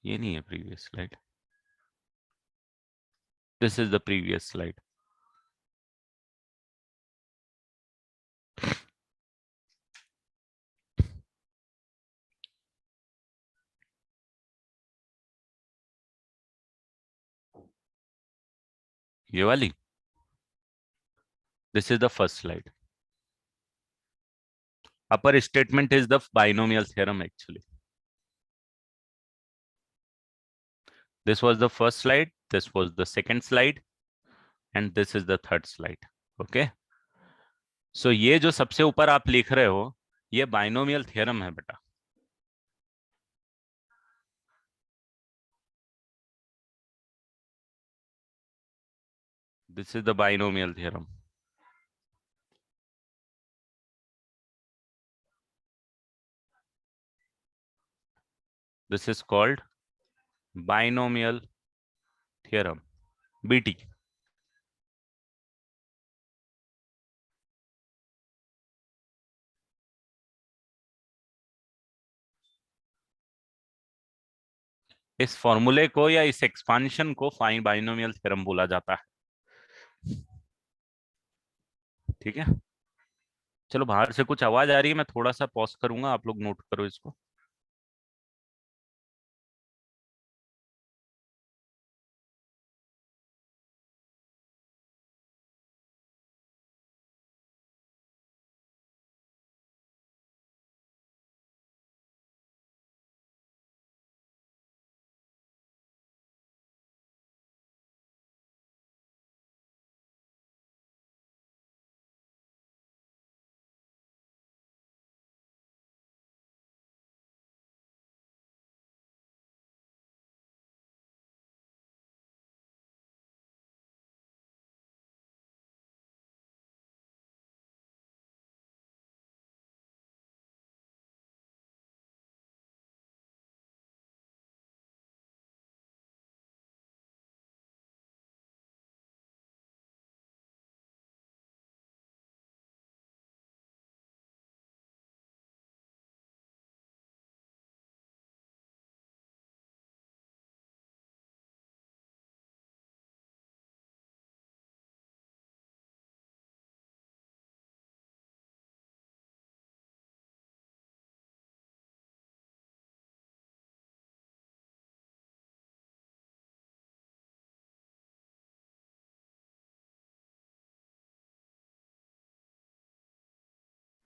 ये नहीं है previous slide, this is the previous slide. ये वाली, this is the first slide. Upper statement is the binomial theorem actually. This was the first slide, this was the second slide, and this is the third slide. Okay. So ये जो सबसे ऊपर आप लिख रहे हो ये बाइनोमियल थ्योरम है बेटा। This is the binomial theorem. This is called binomial theorem, BT. इस फॉर्मूले को या इस एक्सपांशन को फाइन बाइनोमियल थ्योरम बोला जाता है। ठीक है, चलो बाहर से कुछ आवाज आ रही है, मैं थोड़ा सा पॉज करूंगा, आप लोग नोट करो इसको।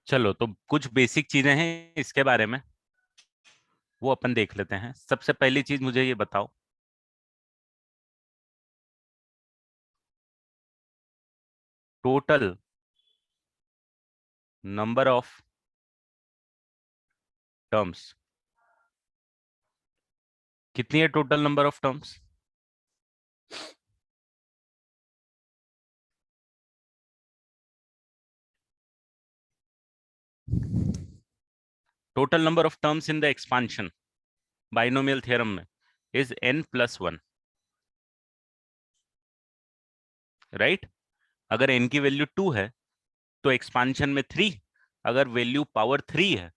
चलो तो कुछ बेसिक चीजें हैं इसके बारे में, वो अपन देख लेते हैं। सबसे पहली चीज मुझे ये बताओ, टोटल नंबर ऑफ टर्म्स कितनी है? Total number of terms total number of terms in the expansion binomial theorem में इज n+1, राइट। अगर n की वैल्यू 2 है तो एक्सपांशन में 3, अगर वैल्यू पावर 3 है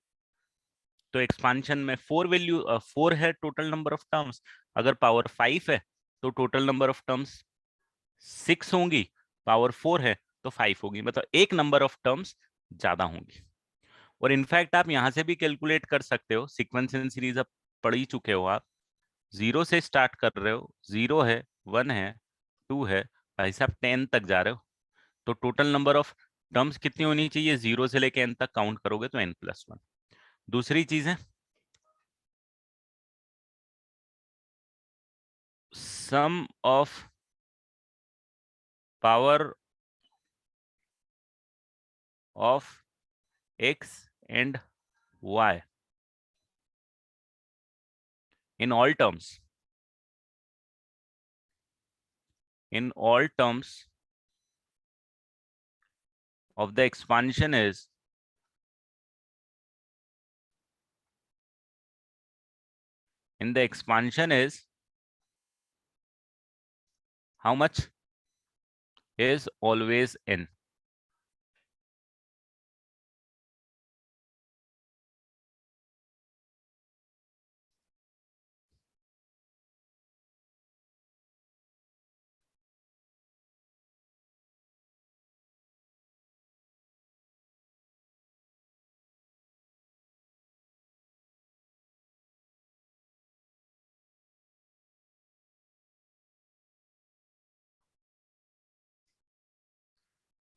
तो एक्सपांशन में 4 है टोटल नंबर ऑफ टर्म्स। अगर पावर 5 है तो टोटल नंबर ऑफ टर्म्स 6 होंगी, पावर 4 है तो 5 होगी, मतलब एक नंबर ऑफ टर्म्स ज्यादा होंगी। और इनफैक्ट आप यहां से भी कैलकुलेट कर सकते हो, सीक्वेंस एंड सीरीज अब पढ़ ही चुके हो आप। 0 से स्टार्ट कर रहे हो, 0 है, 1 है, 2 है, भाई साहब 10 तक जा रहे हो, तो टोटल नंबर ऑफ टर्म्स कितनी होनी चाहिए, 0 से लेके n तक काउंट करोगे तो n+1। दूसरी चीज है sum of power of x and y in all terms, in all terms of the expansion is in the expansion is how much is always n।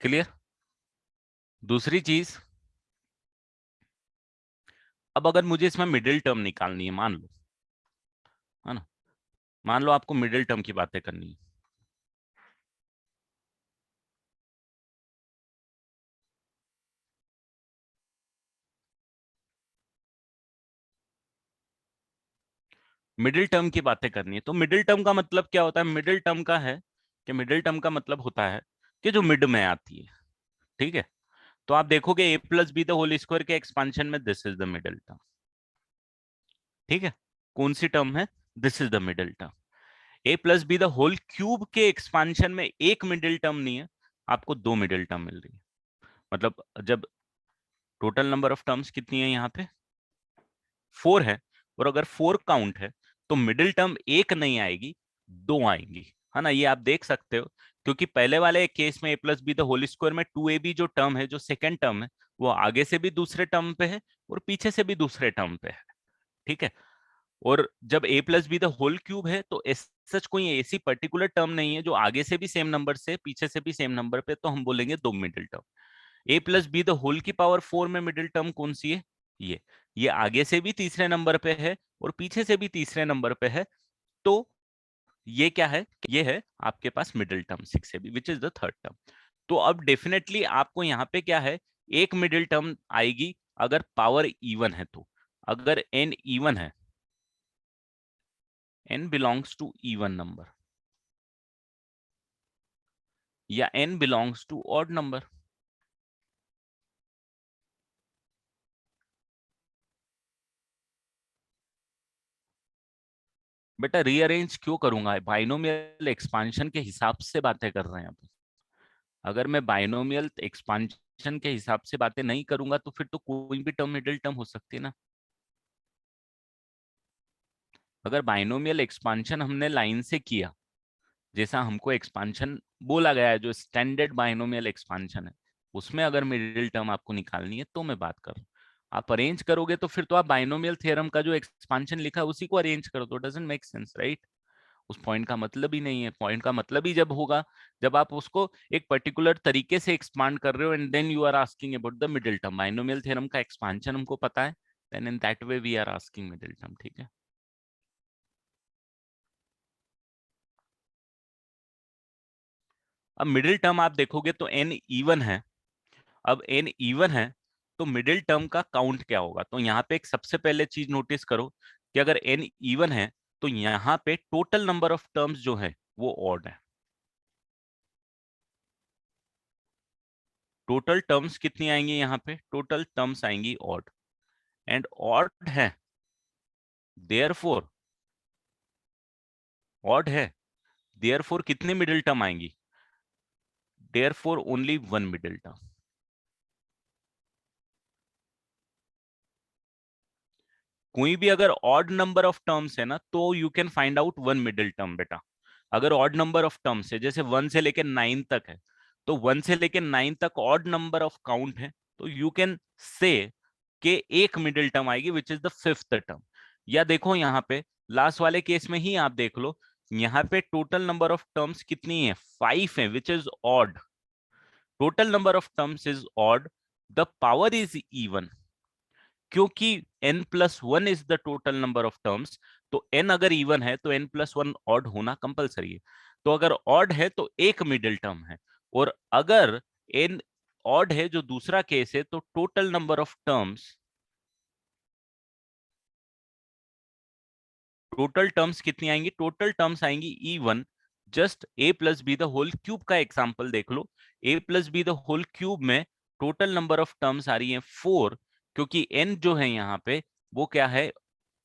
Clear. दूसरी चीज, अब अगर मुझे इसमें मिडिल टर्म निकालनी है, मान लो, है ना, मान लो आपको मिडिल टर्म की बातें करनी है, मिडिल टर्म की बातें करनी है, तो मिडिल टर्म का मतलब क्या होता है, मिडिल टर्म का है कि मिडिल टर्म का मतलब होता है कि जो मिड में आती है, ठीक है। तो आप देखोगे a plus B the whole square के एक्सपांशन में this is the middle term, ठीक है। कौन सी टर्म है, this is the middle term. a plus B the whole cube के एक्सपांशन में एक मिडिल टर्म नहीं है, आपको दो मिडिल टर्म मिल रही है। मतलब जब टोटल नंबर ऑफ टर्म्स कितनी है यहाँ पे 4 है, और अगर 4 काउंट है तो मिडिल टर्म एक नहीं आएगी, दो आएंगी, है ना। ये आप देख सकते हो, क्योंकि पहले वाले केस में a plus B the whole square में 2ab जो टर्म है, जो सेकेंड टर्म है, वो आगे से भी दूसरे टर्म पे है और पीछे से भी दूसरे टर्म पे है, ठीक है। और जब a plus B the whole cube है तो सच कोई ऐसी पर्टिकुलर टर्म नहीं है जो आगे से भी सेम नंबर से पीछे से भी सेम नंबर पे, तो हम बोलेंगे दो middle term. a plus B the whole की पावर 4 में मिडिल टर्म कौन सी है, ये आगे से भी तीसरे नंबर पे है और पीछे से भी तीसरे नंबर पे है, तो ये क्या है, ये है आपके पास मिडिल टर्म 6 है, which is the third term. तो अब डेफिनेटली आपको यहाँ पे क्या है, एक मिडिल टर्म आएगी अगर पावर इवन है, तो अगर n इवन है, n belongs to even number या n belongs to odd number। बेटा रीअरेंज क्यों करूंगा, बाइनोमियल एक्सपांशन के हिसाब से बातें कर रहे हैं अपन। अगर मैं बाइनोमियल एक्सपांशन के हिसाब से बातें नहीं करूंगा तो फिर तो कोई भी टर्म मिडिल टर्म हो सकती है ना। अगर बाइनोमियल एक्सपांशन हमने लाइन से किया, जैसा हमको एक्सपांशन बोला गया है, जो स्टैंडर्ड बाइनोमियल एक्सपांशन है, उसमें अगर मिडिल टर्म आपको निकालनी है तो मैं बात कर रहा हूँ। आप अरेंज करोगे तो फिर तो आप बाइनोमियल थ्योरम का जो एक्सपांशन लिखा है उसी को अरेंज करो, तो डजंट मेक सेंस, राइट। उस पॉइंट का मतलब ही नहीं है। पॉइंट का मतलब ही जब होगा जब आप उसको एक पर्टिकुलर तरीके से एक्सपांड कर रहे हो and then you are asking about the middle term. Binomial theorem का एक्सपांशन हमको पता है, then in that way we are asking middle term, ठीक है। अब मिडिल टर्म आप देखोगे तो n इवन है, अब n इवन है तो मिडिल टर्म का काउंट क्या होगा, तो यहाँ पे एक सबसे पहले चीज नोटिस करो कि अगर n इवन है तो यहाँ पे टोटल नंबर ऑफ टर्म्स जो है वो ऑड है। टोटल टर्म्स कितनी आएंगी यहाँ पे, टोटल टर्म्स आएंगी ऑड, एंड ऑड है, देयरफॉर ऑड है, देयरफॉर कितने मिडिल टर्म आएंगी, therefore only one middle term. कोई भी अगर ऑड नंबर ऑफ टर्म्स है ना तो you can find out one middle term बेटा। अगर ऑड नंबर ऑफ टर्म्स है, जैसे 1 से लेकर 9 तक है, तो 1 से लेकर 9 तक ऑड नंबर ऑफ काउंट है, तो यू कैन से कि एक मिडिल टर्म आएगी which is the fifth term. या देखो यहाँ पे लास्ट वाले केस में ही आप देख लो, यहाँ पे टोटल नंबर ऑफ टर्म्स कितनी है? 5 है, which is odd. Total number of terms is odd, the power is even. क्योंकि n plus one is the total number of terms, तो n अगर इवन है तो n प्लस वन ऑड होना compulsory है. तो अगर ऑड है तो एक मिडिल टर्म है, और अगर n ऑड है जो दूसरा केस है, तो total number of terms, total terms कितनी आएंगी? टोटल टर्म्स आएंगी even. Just a plus B the whole cube का एग्जांपल देख लो. a plus B the whole cube में टोटल नंबर ऑफ टर्म्स आ रही है 4, क्योंकि n जो है यहाँ पे वो क्या है?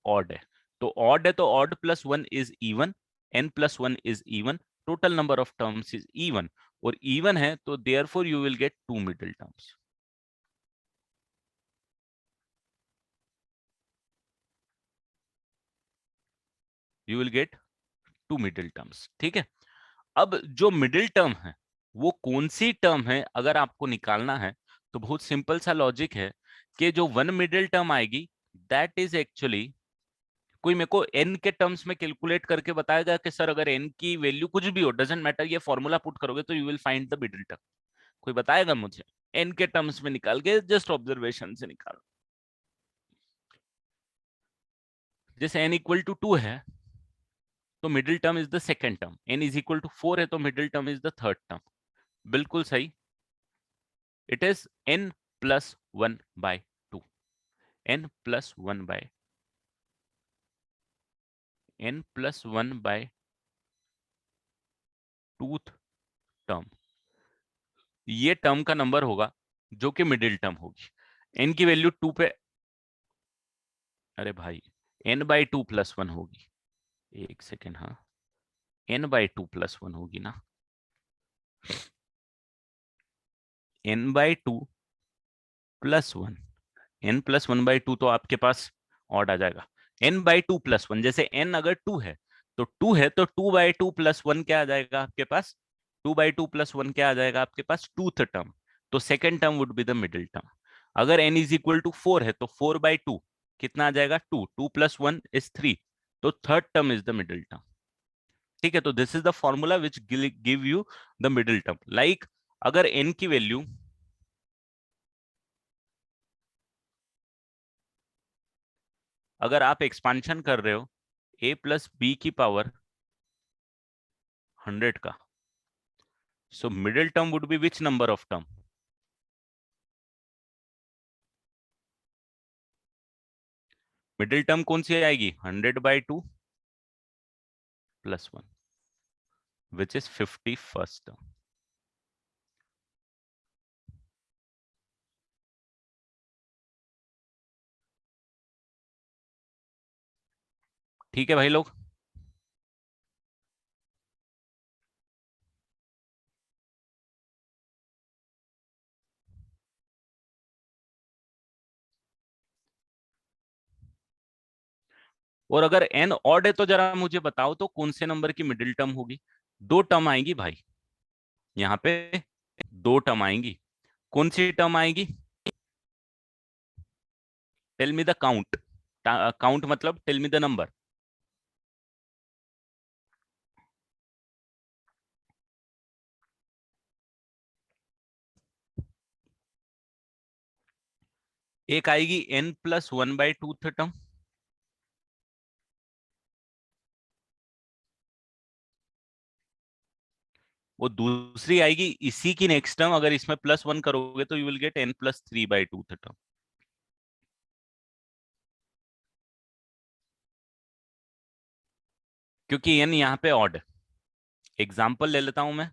ऑड है. तो ऑड है तो odd plus one is even, n plus one is even, total number of terms is even. और इवन है तो therefore you will get two middle terms. You will get two middle terms. ठीक है. अब जो middle term है वो कौन सी टर्म है अगर आपको निकालना है, तो बहुत सिंपल सा लॉजिक है कि जो वन मिडिल टर्म आएगी दैट इज एक्चुअली, कोई मेरे को n के टर्म्स में कैलकुलेट करके बताएगा कि सर अगर n की वैल्यू कुछ भी हो, डजेंट मैटर, ये फॉर्मूला पुट करोगे तो you will find the middle term. कोई बताएगा मुझे? n के टर्म्स में निकाल के, जस्ट ऑब्जर्वेशन से निकालो. जैसे n इक्वल टू 2 है तो middle term is the second term, n is equal to 4 है तो middle term is the third term. बिल्कुल सही. It is n plus one by two. n plus one by two th term. ये term का number होगा जो कि middle term होगी. n की वैल्यू 2 पे, अरे भाई n by two plus one होगी. एक सेकेंड, हाँ, n by two plus one होगी ना. n by two plus one, n plus one by to तो आपके पास ऑड आ जाएगा. n by two plus one, जैसे n अगर 2 है तो 2 है तो 2 बाई टू प्लस वन क्या आ जाएगा आपके पास? 2 बाई टू प्लस वन क्या आ जाएगा आपके पास? टूथ टर्म. तो second term would be the middle term. अगर n इज इक्वल टू 4 है तो 4 बाई टू कितना आ जाएगा? 2. 2 प्लस वन इज 3. तो third term is the middle term. ठीक है. तो this is the formula which give you the middle term. Like अगर n की वैल्यू, अगर आप एक्सपांशन कर रहे हो a प्लस बी की पावर 100 का, so middle term would B which number of term? Middle term कौन सी आएगी? 100 by two plus one, which is 51st term. ठीक है भाई लोग. और अगर n ऑड है तो जरा मुझे बताओ तो कौन से नंबर की मिडिल टर्म होगी? दो टर्म आएंगी भाई, यहाँ पे दो टर्म आएंगी. कौन सी टर्म आएगी? Tell me the count. Count मतलब टेल मी द नंबर. एक आएगी n plus one by two term, वो दूसरी आएगी इसी की नेक्स्ट टर्म. अगर इसमें प्लस वन करोगे तो you will gate n plus three by two term. क्योंकि n यहाँ पे ऑड है. एग्जाम्पल ले लेता हूं मैं.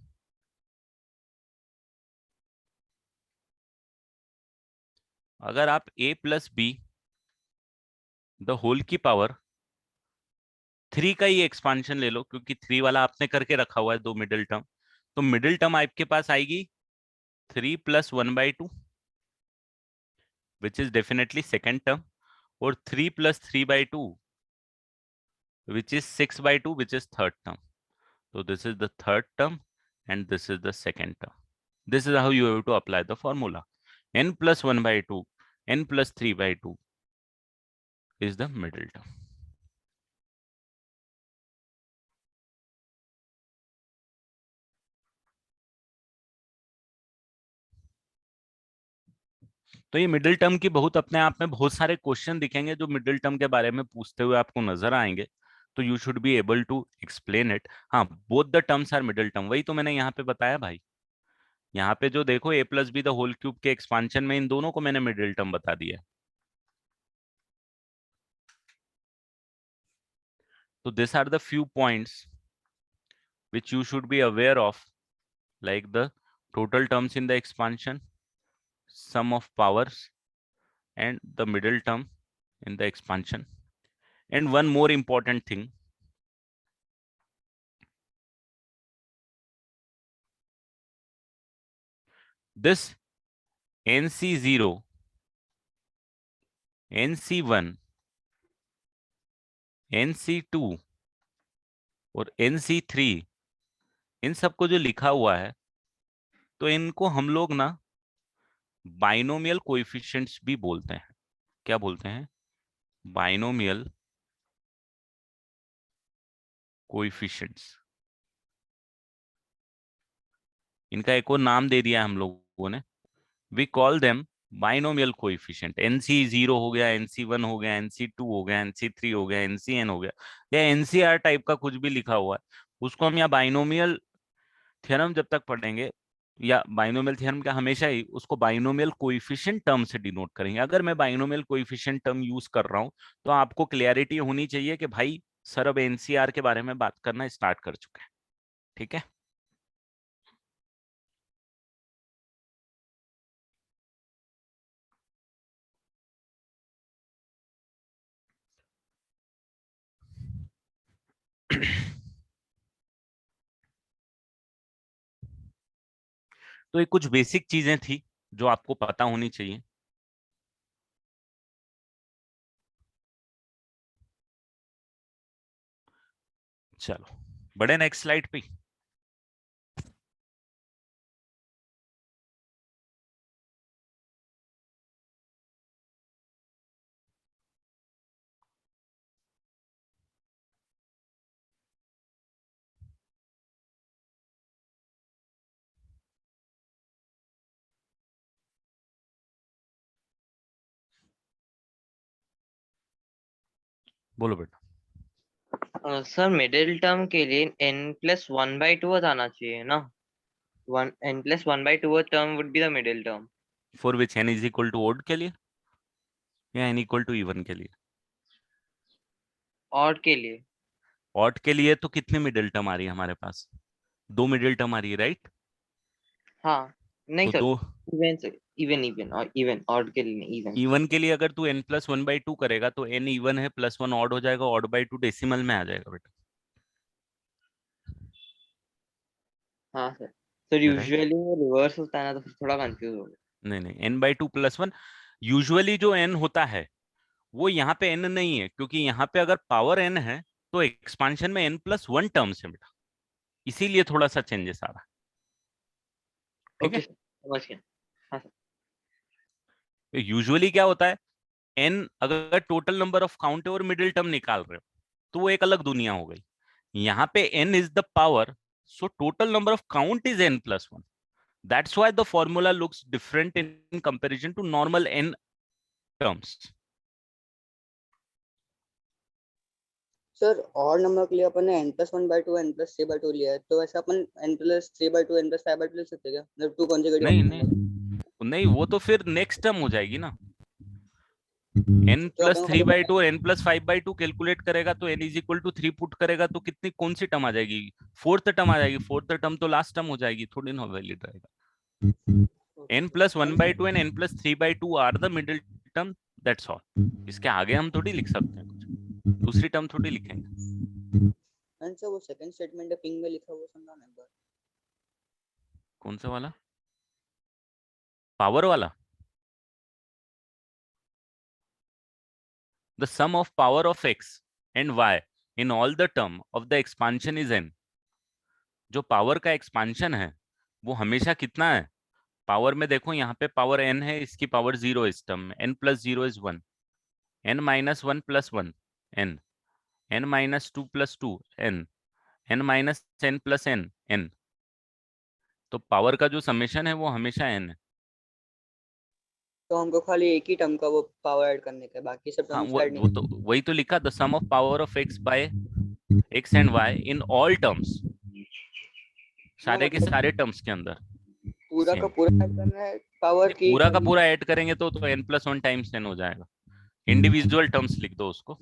अगर आप a plus B the whole की पावर 3 का ही एक्सपांशन ले लो, क्योंकि 3 वाला आपने करके रखा हुआ है दो मिडिल टर्म, तो मिडिल टर्म आपके पास आएगी 3 plus one by to, which is definitely second term. और 3 plus three by two, which is 6 by two, which is third term. So this is the third term and this is the second term. This is how you have to apply the formula. N plus 1 by 2, n plus 3 by 2 is the middle term. तो ये middle term की बहुत अपने आप में बहुत सारे question दिखेंगे जो मिडिल टर्म के बारे में पूछते हुए आपको नजर आएंगे, तो you should be able to explain it. हाँ, both the terms are middle term, वही तो मैंने यहाँ पे बताया भाई। यहाँ पे जो देखो A plus B the whole cube के एक्सपांशन में इन दोनों को मैंने मिडिल टर्म बता दिया है। तो this are the few points which you should be aware of, like the total terms in the expansion, sum of powers, and the middle term in the expansion. And one more important thing, this NC0, NC1, NC2 और NC3, इन सबको जो लिखा हुआ है, तो इनको हम लोग ना बाइनोमियल कोएफिशिएंट्स भी बोलते हैं। क्या बोलते हैं? Binomial coefficients. इनका एक और नाम दे दिया हम लोगों ने, we call them binomial coefficient. NC0 हो गया, NC1 हो गया, NC2 हो गया, NC3 हो गया, NCN हो गया, या NCR टाइप का कुछ भी लिखा हुआ है, उसको हम यहाँ बाइनोमियल थ्योरम जब तक पढ़ेंगे, या बाइनोमियल थ्योरम का हमेशा ही उसको बाइनोमियल कोएफिशिएंट टर्म से डिनोट करेंगे। अगर मैं बाइनोमियल कोएफिशिएंट टर्म यूज कर रहा हूं, तो आपको क्लियरिटी होनी चाहिए कि भाई सर अब एनसीआर के बारे में बात करना स्टार्ट कर चुके हैं। ठीक है? तो ये कुछ बेसिक चीजें थी जो आपको पता होनी चाहिए। चलो बड़े नेक्स्ट स्लाइड पे। बोलो बेटा। सर मिडिल टर्म के लिए n+1/2 आना चाहिए ना। One n+1/2 term would be the middle term. For which n is equal to odd के लिए या n इक्वल टू इवन के लिए? ऑड के लिए। ऑड के लिए तो कितने मिडिल टर्म आ रही है हमारे पास? दो मिडिल टर्म आ रही है, राइट? हाँ नहीं तो सर, दो। इवन से इवन इवन और इवन ऑड के लिए नहीं, इवन। इवन के लिए अगर तू n+1/2 करेगा तो n इवन है, +1 ऑड हो जाएगा, ऑड बाई 2 डेसिमल में आ जाएगा बेटा। हाँ सर, तो राइट? यूजुअली वो रिवर्स होता है ना, तो फिर थोड़ा कंफ्यूज हो गया। नहीं नहीं, n/2 +1। यूजुअली जो n होता है वो यहाँ पे n नहीं है, क्योंकि यहाँ पे अगर पावर n है तो एक्सपांशन में n+1 टर्म्स है बेटा, इसीलिए थोड़ा सा चेंजेस आ रहा है। ठीक ओके है? सर, समझ गया। हाँ सर। यूजुअली क्या होता है, n अगर टोटल नंबर ऑफ काउंट है और मिडिल टर्म निकाल रहे हो, तो वो एक अलग दुनिया हो गई। यहाँ पे n is the power, so total number of count is n+1. That's why the formula looks different in comparison to normal n terms. Sir और नंबर के लिए अपन ने n+1/2 n+3/2 लिया है, तो वैसे अपन n+3/2 n+5/2 लिख सकते हैं क्या? मतलब टू कॉन्जिक्यूटिव नहीं नंबर। नहीं नहीं, वो तो फिर नेक्स्ट टर्म हो जाएगी ना। n तो प्लस अपन को थ्री खाली बाई टू n+5/2 कैलकुलेट करेगा तो n is equal to 3 put करेगा तो कितनी कौन सी टर्म आ जाएगी? फोर्थ टर्म आ जाएगी। फोर्थ टर्म तो लास्ट टर्म हो जाएगी, थोड़ी ना वैलिड रहेगा। n+1/2 and n+3/2 are the middle term, that's all. इसके आगे हम थोड़ी लिख सकते हैं कुछ, दूसरी टर्म थोड़ी लिखेंगे। आंसर वो सेकंड स्टेटमेंट है पिंग में लिखा हुआ, समझाना एक बार। कौन सा वाला? पावर वाला? The sum of power of x and y in all the term of the expansion is n। जो पावर का एक्सपांशन है वो हमेशा कितना है? पावर में देखो, यहाँ पे पावर n है, इसकी पावर 0 इस टर्म में, n+0 is 1, n-1 + 1 n, n-2 + 2 n, n-n + n। तो पावर का जो समेशन है वो हमेशा n है। तो हमको खाली एक ही टर्म का वो पावर ऐड करने का है, बाकी सब हाँ टर्म्स वो ऐड वो नहीं तो वही तो लिखा, the sum of power of x by x and y in all terms, हाँ सारे के मतलब सारे टर्म्स के अंदर पूरा का सेम। पूरा ऐड करना है पावर नहीं, की पूरा का खाली। पूरा ऐड करेंगे तो n+1 टाइम्स n हो जाएगा। इंडिविजुअल टर्म्स लिख दो उसको,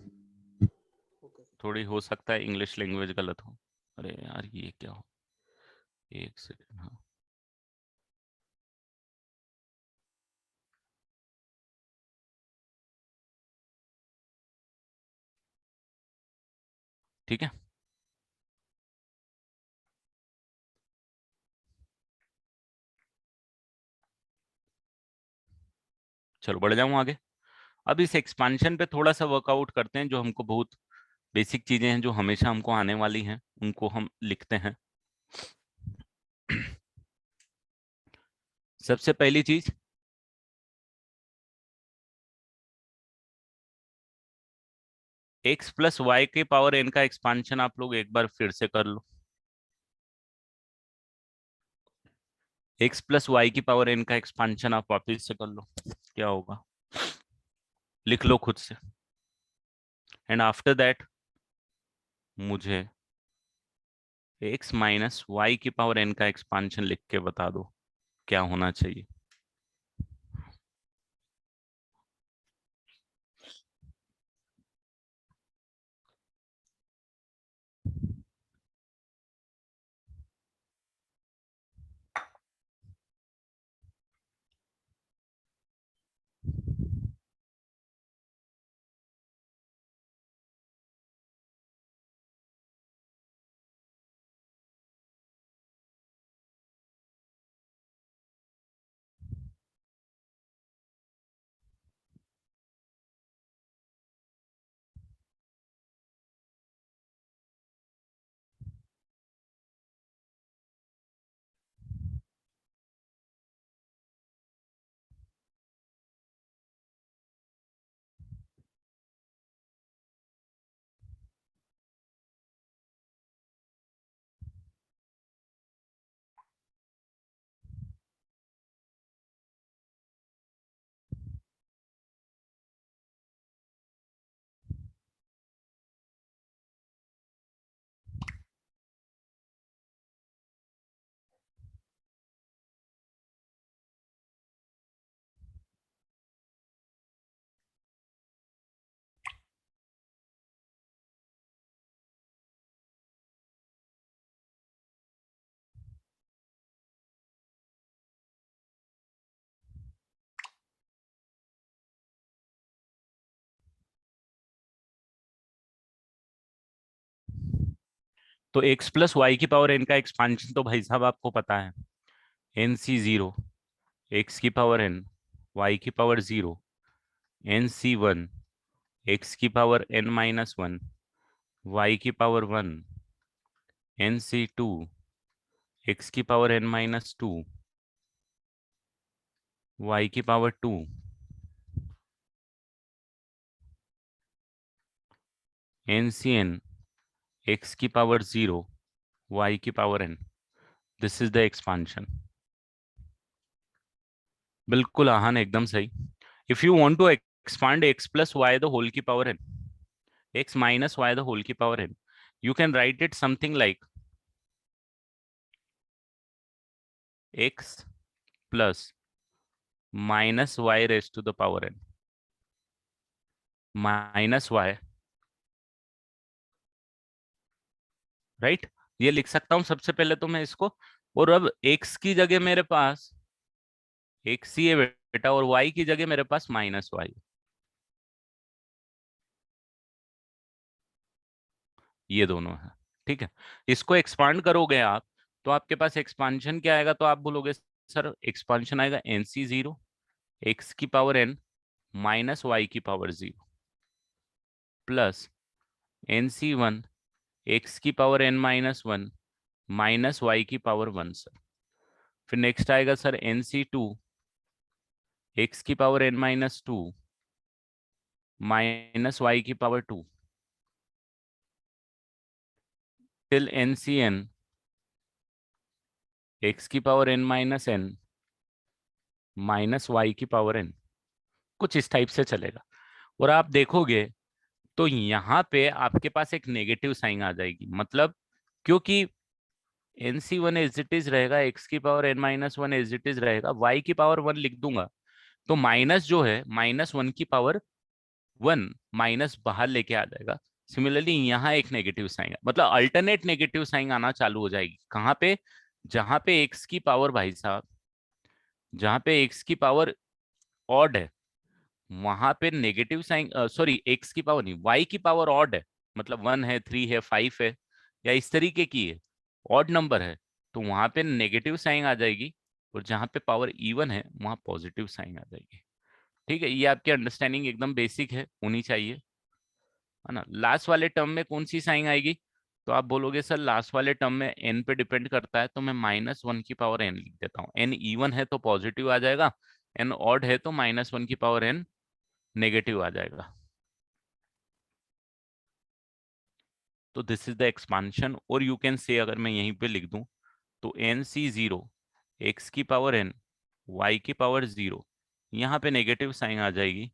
थोड़ी हो सकता है इंग्लिश लैंग्वेज गलत हो। अरे यार ये क्या हो, एक सेकेंड। हाँ ठीक है, चलो बढ़ जाऊं आगे। अब इस एक्सपांशन पे थोड़ा सा वर्कआउट करते हैं, जो हमको बहुत बेसिक चीजें हैं जो हमेशा हमको आने वाली हैं, उनको हम लिखते हैं। सबसे पहली चीज, x+y के पावर n का एक्सपांशन आप लोग एक बार फिर से कर लो। x+y की पावर n का एक्सपांशन आप वापिस से कर लो, क्या होगा लिख लो खुद से। एंड आफ्टर दैट मुझे x-y की पावर n का एक्सपांशन लिख के बता दो क्या होना चाहिए। तो x+y की पावर n का एक्सपांशन तो भाई साहब आपको पता है, nc0 x की पावर n, y की पावर 0, nc1 x की पावर n-1, y की पावर 1, nc2 x की पावर n-2, y की पावर 2, ncn x की पावर 0, y की power n। This is the expansion. बिल्कुल आहान एकदम सही। If you want to expand x+y the whole की power n, x-y the whole की power n, you can write it something like x plus minus y raised to the power n minus y, right. ये लिख सकता हूं सबसे पहले तो मैं इसको, और अब x की जगह मेरे पास x ही है बेटा, और y की जगह मेरे पास -y। ये दोनों है, ठीक है। इसको एक्सपांड करोगे आप तो आपके पास एक्सपांशन क्या आएगा, तो आप बोलोगे सर एक्सपांशन आएगा nc0 x की पावर n माइनस y की पावर 0 प्लस nc1 x की पावर n-1 माइनस y की पावर 1 सर। फिर नेक्स्ट आएगा सर nc2 x की पावर n-2 माइनस y की पावर 2 टिल ncn x की पावर n-n माइनस y की पावर n। कुछ इस टाइप से चलेगा। और आप देखोगे तो यहाँ पे आपके पास एक नेगेटिव साइन आ जाएगी, मतलब क्योंकि NC1 एज इट इज रहेगा, x की power n-1 as it is रहेगा, y की पावर 1 लिख दूंगा, तो माइनस जो है -1 की पावर 1 माइनस बाहर लेके आ जाएगा। सिमिलरली यहाँ एक नेगेटिव साइन, मतलब अल्टरनेट नेगेटिव साइन आना चालू हो जाएगी। कहाँ पे? जहां पे x की पावर, भाई साहब, जहां पे x की पावर ऑड है वहां पे नेगेटिव साइन, सॉरी x की पावर नहीं, y की पावर ऑड है, मतलब 1 है, 3 है, 5 है, या इस तरीके की है, ऑड नंबर है, तो वहां पे नेगेटिव साइन आ जाएगी। और जहां पे पावर इवन है वहां पॉजिटिव साइन आ जाएगी। ठीक है, ये आपकी अंडरस्टैंडिंग एकदम बेसिक है, होनी चाहिए, है ना। लास्ट वाले टर्म में कौन सी साइन आएगी? तो आप बोलोगे सर लास्ट वाले टर्म में n पे डिपेंड करता है, तो मैं -1 की पावर n लिख देता हूँ। n इवन है तो पॉजिटिव आ जाएगा, n ऑड है तो -1 की पावर n नेगेटिव आ जाएगा। तो दिस इज द एक्सपांशन। और यू कैन से, अगर मैं यहीं पे लिख दूं, तो NC0 x की पावर n y की पावर 0, यहाँ पे नेगेटिव साइन आ जाएगी।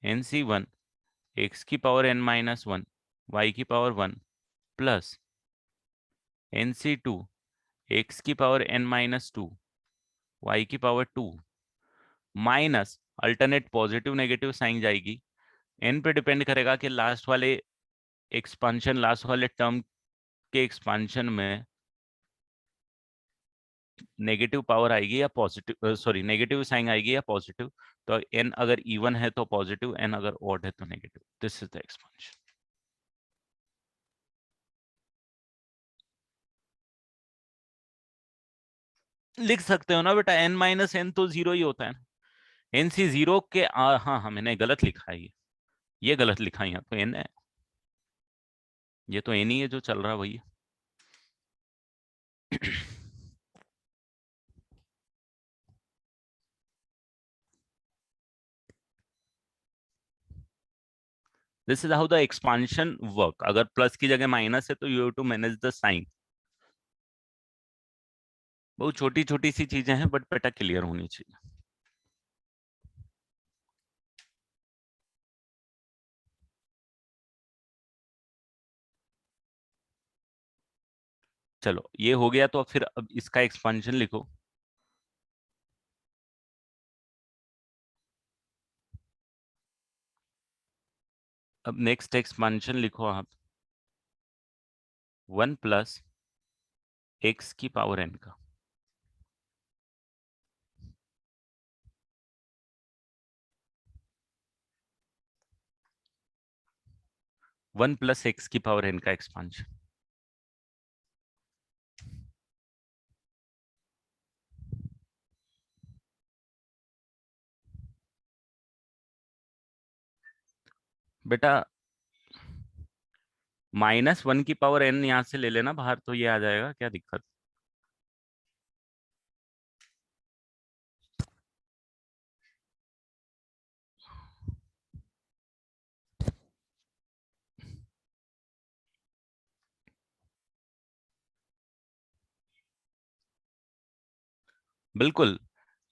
NC1 x की पावर n-1 y की पावर 1 प्लस NC2 x की पावर n-2 y की power 2 minus alternate positive negative sign जाएगी। n पे डिपेंड करेगा कि लास्ट वाले एक्सपांशन, लास्ट वाले टर्म के एक्सपांशन में नेगेटिव पावर आएगी या पॉजिटिव, सॉरी नेगेटिव साइन आएगी या पॉजिटिव। तो n अगर इवन है तो पॉजिटिव, n अगर ऑड है तो negative. This is the expansion. लिख सकते हो ना बेटा, n-n तो 0 ही होता है ना। NC0 के हाँ हाँ, मैंने गलत लिखा है, ये गलत लिखा है, यहाँ तो n है, ये तो n ही है जो चल रहा है वही। This is how the expansion work. अगर प्लस की जगह माइनस है तो you have to manage the sign. बहुत छोटी छोटी सी चीजें हैं, बट बेटा क्लियर होनी चाहिए। चलो ये हो गया, तो फिर अब इसका एक्सपांशन लिखो। अब नेक्स्ट एक्सपांशन लिखो आप, 1 प्लस x की पावर n का। 1 प्लस x की पावर n का एक्सपांशन। बेटा -1 की पावर n यहाँ से ले लेना बाहर, तो ये आ जाएगा, क्या दिक्कत? बिल्कुल,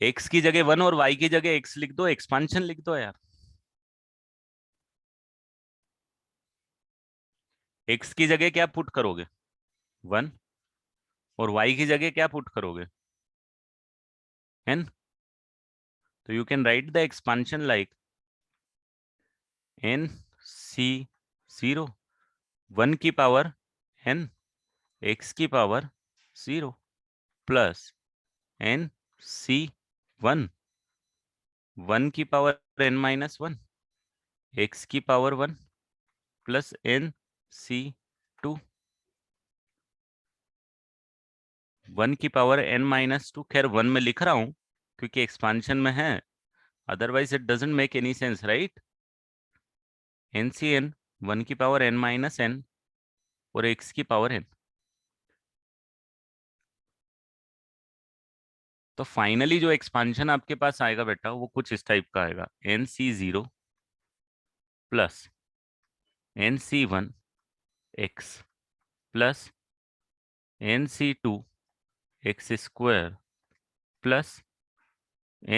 x की जगह 1 और y की जगह x लिख दो, एक्सपांशन लिख दो यार। x की जगह क्या पुट करोगे? 1। और y की जगह क्या पुट करोगे? n। तो you can write the expansion like NC0 1 की पावर n x की पावर 0 प्लस NC1 1 की पावर n-1 x की पावर 1 प्लस NC2 1 की पावर n-2। खैर 1 में लिख रहा हूं क्योंकि एक्सपांशन में है, otherwise it doesn't make any sense, right. NCn 1 की पावर n-n और x की पावर n। तो फाइनली जो एक्सपांशन आपके पास आएगा बेटा वो कुछ इस टाइप का आएगा, NC0 plus NC1 x plus NC2 x square plus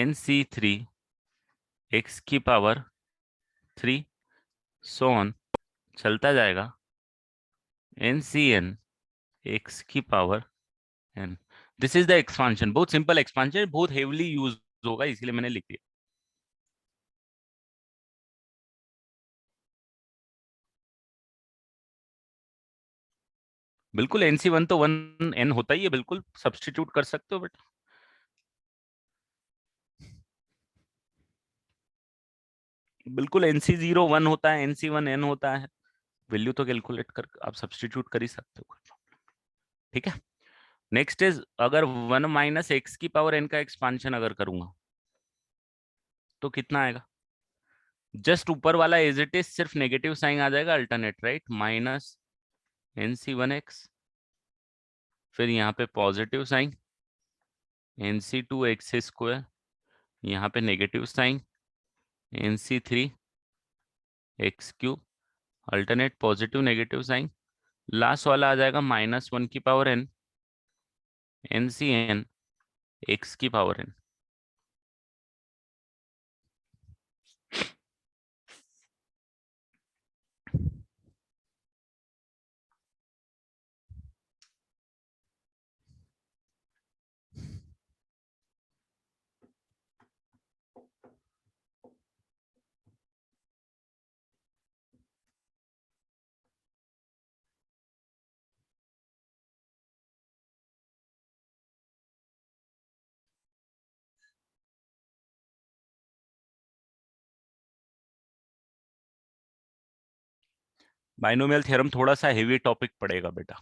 NC3 x की पावर 3 सो ऑन चलता जाएगा NCN x की power n। This is the expansion, बहुत सिंपल एक्सपांशन, बहुत हेवली यूज होगा इसीलिए मैंने लिख दिया। बिल्कुल NC1 तो 1n होता ही है, बिल्कुल सब्स्टिट्यूट कर सकते हो, बट बिल्कुल NC0 1 होता है, NC1 n होता है, वैल्यू तो कैलकुलेट कर आप सब्स्टिट्यूट कर ही सकते हो। ठीक है, नेक्स्ट इज अगर 1 माइनस एक्स की पावर n का एक्सपांशन अगर करूंगा तो कितना आएगा? जस्ट ऊपर वाला एज इट इज सिर्फ नेगेटिव साइन आ जाएगा, अल्टरनेट, राइट, माइनस NC1x, फिर यहाँ पे पॉजिटिव साइन NC2x², यहाँ पे negative sign NC3x³, alternate positive negative sign, last वाला आ जाएगा -1 की पावर n NCN x की पावर n। बाइनोमियल थ्योरम थोड़ा सा हेवी टॉपिक पड़ेगा बेटा,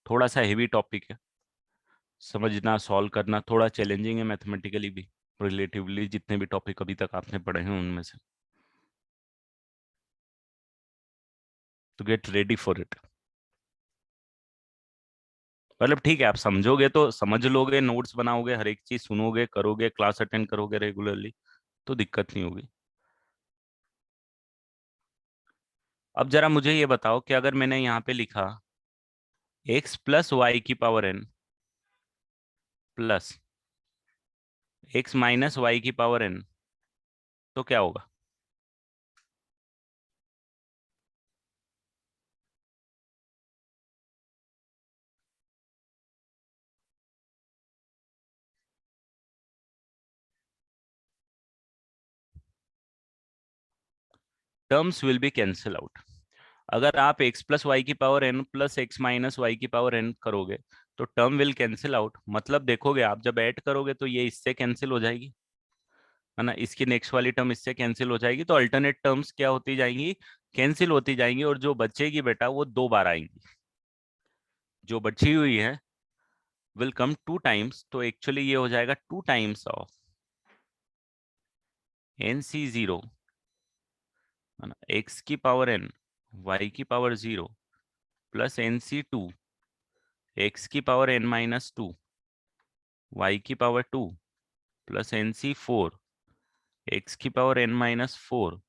थोड़ा सा हेवी टॉपिक है, समझना सॉल्व करना थोड़ा चैलेंजिंग है मैथमेटिकली भी, रिलेटिवली जितने भी टॉपिक अभी तक आपने पढ़े हैं उनमें से, तो गेट रेडी फॉर इट। मतलब ठीक है, आप समझोगे तो समझ लोगे, नोट्स बनाओगे, हर एक चीज सुनोगे, करोगे, क्लास अटेंड करोगे रेगुलरली, तो दिक्कत नहीं होगी। अब जरा मुझे ये बताओ कि अगर मैंने यहाँ पे लिखा x प्लस वाई की power n plus x minus y की पावर n, तो क्या होगा? Terms will be cancel out. अगर आप x प्लस वाई की power n plus x minus y की पावर n करोगे तो टर्म विल कैंसिल आउट, मतलब देखोगे आप जब ऐड करोगे तो ये इससे कैंसिल हो जाएगी, है ना, इसकी नेक्स्ट वाली टर्म इससे कैंसिल हो जाएगी, तो अल्टरनेट टर्म्स क्या होती जाएंगी? कैंसिल होती जाएंगी, और जो बचेगी बेटा वो 2 बार आएंगी, जो बची हुई है विल कम 2 टाइम्स, तो एक्चुअली ये हो जाएगा 2 टाइम्स ऑफ NC0, है ना, x की पावर n y की पावर 0 प्लस NC2 x की पावर n-2 y की पावर 2 प्लस NC4 x की पावर n-4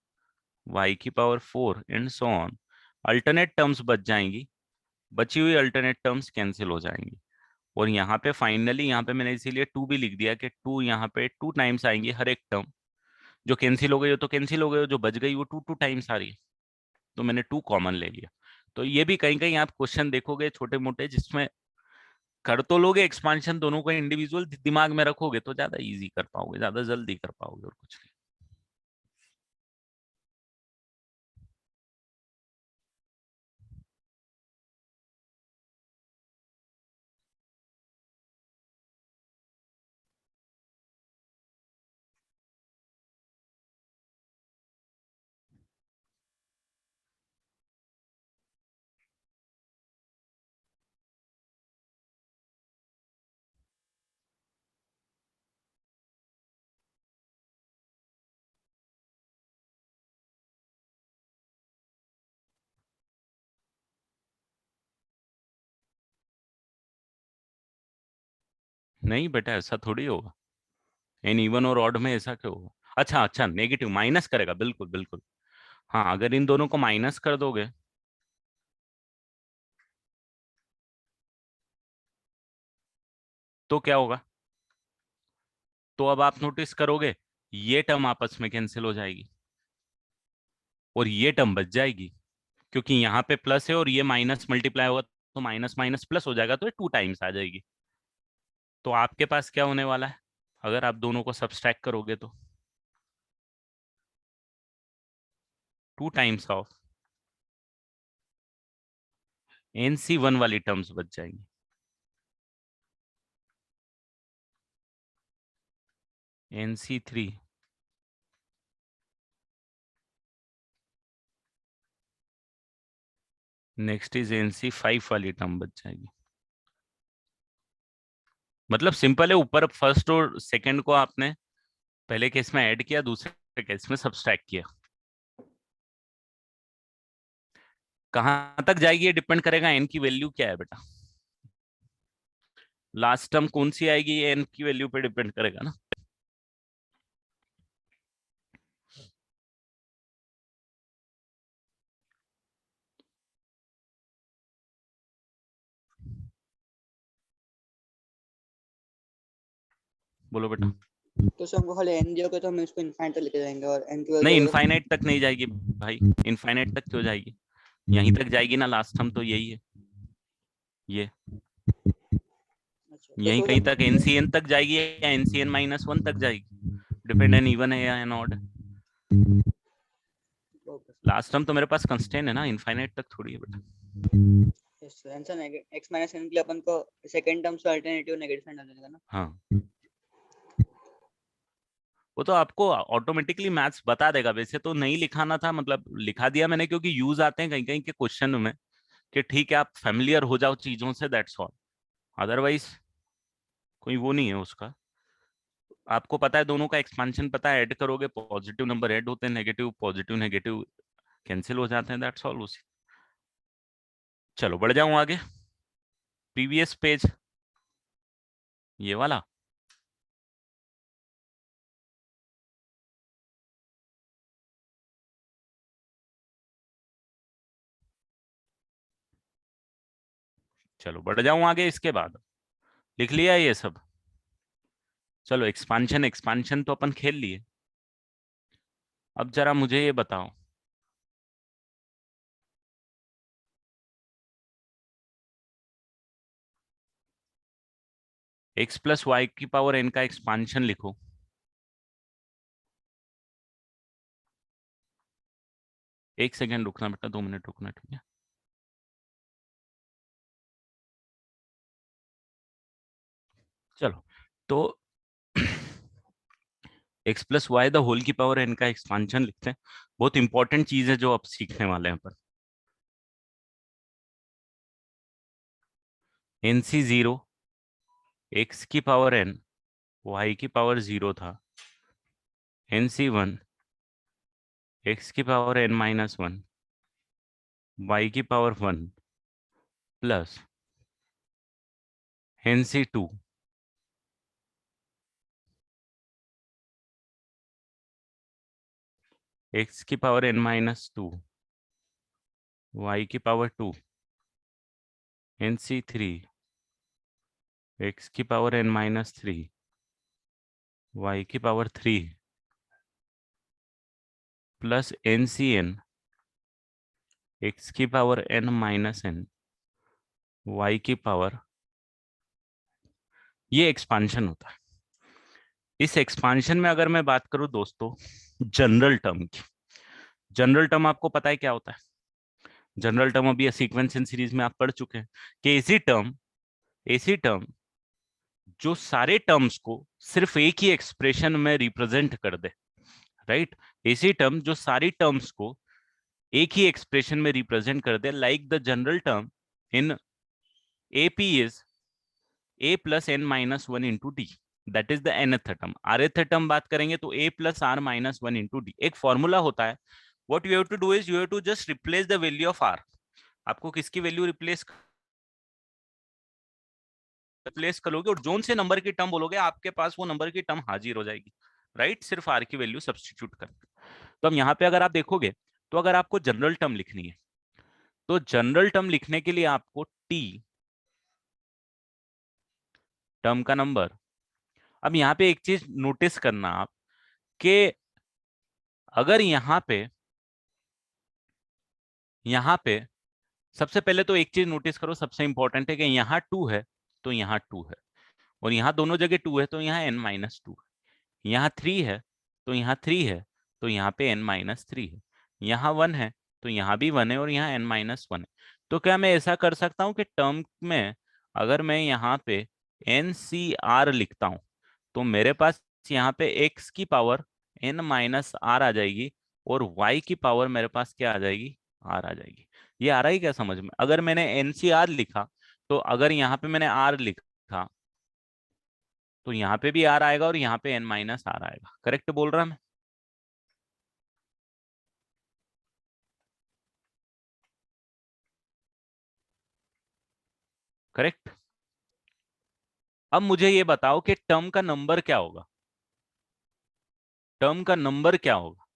y की power 4 and so on. Alternate terms बच जाएंगी, बची हुई अल्टरनेट टर्म्स कैंसिल हो जाएंगी, और यहाँ पे फाइनली यहाँ पे मैंने इसीलिए 2 भी लिख दिया कि 2 यहाँ पे 2 टाइम्स आएंगी हर एक टर्म, जो कैंसिल हो गई हो तो कैंसिल हो गई हो, जो बच गई वो 2 टाइम्स आ रही है, तो मैंने 2 कॉमन ले लिया। तो ये भी कहीं कहीं आप क्वेश्चन देखोगे छोटे मोटे जिसमें कर तो लोगे एक्सपांशन, दोनों को इंडिविजुअल दिमाग में रखोगे तो ज्यादा इजी कर पाओगे, ज्यादा जल्दी कर पाओगे, और कुछ नहीं बेटा, ऐसा थोड़ी होगा, इन इवन और ऑड में ऐसा क्यों होगा? अच्छा अच्छा, नेगेटिव माइनस करेगा, बिल्कुल बिल्कुल। हाँ, अगर इन दोनों को माइनस कर दोगे तो क्या होगा? तो अब आप नोटिस करोगे ये टर्म आपस में कैंसिल हो जाएगी और ये टर्म बच जाएगी, क्योंकि यहाँ पे प्लस है और ये माइनस मल्टीप्लाई होगा तो माइनस माइनस प्लस हो जाएगा, तो ये 2 टाइम्स आ जाएगी। तो आपके पास क्या होने वाला है अगर आप दोनों को सब्सट्रैक्ट करोगे तो 2 टाइम्स ऑफ NC1 वाली टर्म्स बच जाएंगी। NC3 नेक्स्ट इज NC5 वाली टर्म बच जाएगी। मतलब सिंपल है, ऊपर फर्स्ट और सेकंड को आपने पहले केस में ऐड किया, दूसरे केस में सब्सट्रैक्ट किया। कहां तक जाएगी ये डिपेंड करेगा एन की वैल्यू क्या है बेटा। लास्ट टर्म कौन सी आएगी ये एन की वैल्यू पे डिपेंड करेगा ना। बोलो बेटा। तो सर हमको खाली एन दिया तो हम इसको इनफाइनाइट तक लेके जाएंगे और एन की नहीं, वैल्यू इनफाइनाइट तक नहीं जाएगी भाई, इनफाइनाइट तक क्यों जाएगी, यहीं तक जाएगी ना, लास्ट टर्म तो यही है, ये अच्छा तो यहीं कहीं तक एनसीएन तक जाएगी या NCN-1 तक जाएगी, डिपेंड एन इवन है या n odd. Okay last term तो मेरे पास कंस्टेंट है ना, इनफाइनाइट तक थोड़ी है बेटा। Yes sir answer x minus n के लिए अपन को सेकंड टर्म से अल्टरनेटिव नेगेटिव साइन डाल देगा ना। हाँ, वो तो आपको ऑटोमेटिकली मैथ्स बता देगा, वैसे तो नहीं लिखाना था, मतलब लिखा दिया मैंने क्योंकि यूज आते हैं कहीं कहीं के क्वेश्चन में, कि ठीक है आप फेमिलियर हो जाओ चीजों से, दैट्स ऑल, अदरवाइज कोई वो नहीं है उसका। आपको पता है दोनों का एक्सपांशन पता है, ऐड करोगे पॉजिटिव नंबर ऐड होते हैं, नेगेटिव पॉजिटिव नेगेटिव कैंसिल हो जाते हैं, दैट्स ऑल उसी। चलो बढ़ जाऊं आगे, प्रीवियस पेज ये वाला। चलो बढ़ जाऊं आगे, इसके बाद लिख लिया ये सब। चलो एक्सपांशन एक्सपांशन तो अपन खेल लिए, अब जरा मुझे ये बताओ, x प्लस वाई की पावर n का एक्सपांशन लिखो। एक सेकेंड रुकना बेटा, 2 मिनट रुकना, ठीक है। चलो तो x plus Y the whole की पावर n का एक्सपांशन लिखते हैं। बहुत इंपॉर्टेंट चीज है जो आप सीखने वाले हैं पर। NC0 x की पावर n y की पावर 0 था, NC1 x की पावर n-1 y की पावर 1 प्लस NC2 x की पावर n-2 y की पावर 2 NC3 x की पावर n-3 y की पावर 3 प्लस NCN x की पावर n-n y की पावर, ये एक्सपांशन होता है। इस एक्सपांशन में अगर मैं बात करूं दोस्तों जनरल टर्म की, जनरल टर्म आपको पता है क्या होता है। जनरल टर्म अभी सीक्वेंस इन सीरीज में आप पढ़ चुके हैं कि ऐसी टर्म जो सारे टर्म्स को सिर्फ एक ही एक्सप्रेशन में रिप्रेजेंट कर दे, राइट। ऐसी टर्म जो सारी टर्म्स को एक ही एक्सप्रेशन में रिप्रेजेंट कर दे, like the general term in AP is a plus n-1 into D, that is the nth term. rth term बात करेंगे तो a plus r-1 into D. एक फॉर्मूला होता है, what you have to do is you have to just replace the value of r। आपको किसकी value replace करोगे और जोन से नंबर की टर्म बोलोगे, आपके पास वो नंबर की टर्म हाजिर हो जाएगी, राइट, सिर्फ r की वैल्यू सब्सटीट्यूट कर। तो हम यहाँ पे अगर आप देखोगे, तो अगर आपको जनरल टर्म लिखनी है तो जनरल टर्म लिखने के लिए आपको t टर्म का नंबर। अब यहाँ पे एक चीज नोटिस करना आप, कि अगर यहाँ पे सबसे पहले तो एक चीज नोटिस करो, सबसे इंपॉर्टेंट है कि यहाँ 2 है तो यहाँ 2 है, और यहाँ दोनों जगह 2 है तो यहाँ n-2 है। यहाँ 3 है तो यहाँ 3 है, तो यहाँ पे n-3 है। यहाँ 1 है तो यहाँ भी 1 है, और यहाँ n-1 है। तो क्या मैं ऐसा कर सकता हूँ कि टर्म में अगर मैं यहाँ पे NCR लिखता हूँ तो मेरे पास यहाँ पे x की पावर n-r आ जाएगी, और y की पावर मेरे पास क्या आ जाएगी, r आ जाएगी। ये आ रहा है क्या समझ में? अगर मैंने NCR लिखा तो अगर यहाँ पे मैंने r लिखा तो यहाँ पे भी r आएगा और यहाँ पे n-r आएगा। करेक्ट बोल रहा मैं? करेक्ट। अब मुझे ये बताओ कि टर्म का नंबर क्या होगा, टर्म का नंबर क्या होगा?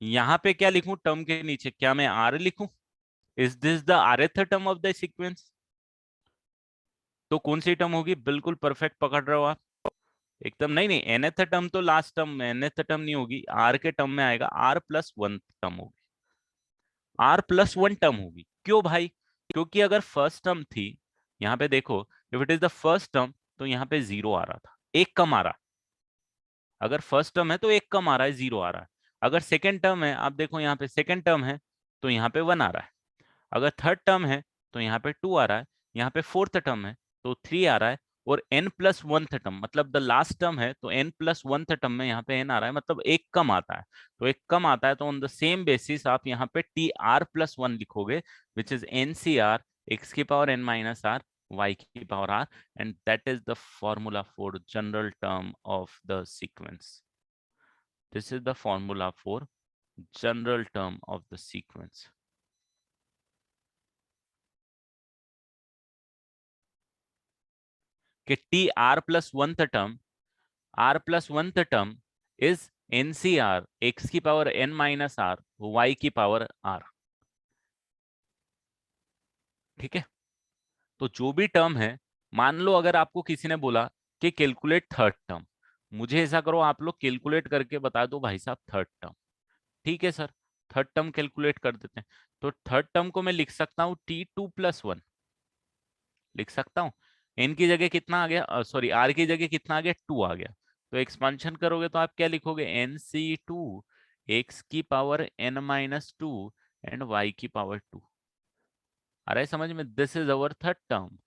यहाँ पे क्या लिखूं टर्म के नीचे, क्या मैं r लिखूं? Is this the rth term of the sequence? तो कौन सी टर्म होगी? बिल्कुल परफेक्ट पकड़ रहे हो आप एकदम। नहीं नहीं, nth टर्म तो लास्ट टर्म में, nth टर्म नहीं होगी, r के टर्म में आएगा, r+1 टर्म होगी, r+1 टर्म होगी। क्यों भाई? क्योंकि अगर फर्स्ट टर्म थी, यहाँ पे देखो, if it is the first term तो यहाँ पे 0 आ रहा था, एक कम आ रहा। अगर फर्स्ट टर्म है तो एक कम आ रहा है, 0 आ रहा है। अगर सेकेंड टर्म है, आप देखो यहाँ पे सेकेंड टर्म है तो यहाँ पे 1 आ रहा है। अगर थर्ड टर्म है तो यहाँ पे 2 आ रहा है। यहाँ पे फोर्थ टर्म है तो 3 आ रहा है। और n+1 टर्म मतलब द लास्ट टर्म है तो n+1 टर्म में यहाँ पे n आ रहा है, मतलब एक कम आता है। तो एक कम आता है तो ऑन द सेम बेसिस आप यहाँ पे TR+1 लिखोगे, विच इज NCR, x की पावर n-r, y की power r, and that is the formula for general term of the sequence. This is the formula for general term of the sequence. कि TR+1 term is NCR, x की power n-r, y की power r। ठीक है? तो जो भी term है, मान लो अगर आपको किसी ने बोला कि कैलकुलेट थर्ड टर्म, मुझे ऐसा करो आप लोग कैलकुलेट करके बता दो भाई साहब थर्ड टर्म। ठीक है सर, थर्ड टर्म कैलकुलेट कर देते हैं। तो थर्ड टर्म को मैं लिख सकता हूँ T2+1, लिख सकता हूँ। n की जगह कितना आ गया, सॉरी r की जगह कितना आ गया, 2 आ गया। तो एक्सपांशन करोगे तो आप क्या लिखोगे, NC2, x की पावर n-2 एंड y की पावर 2। आ रहा है समझ में? This is our third term.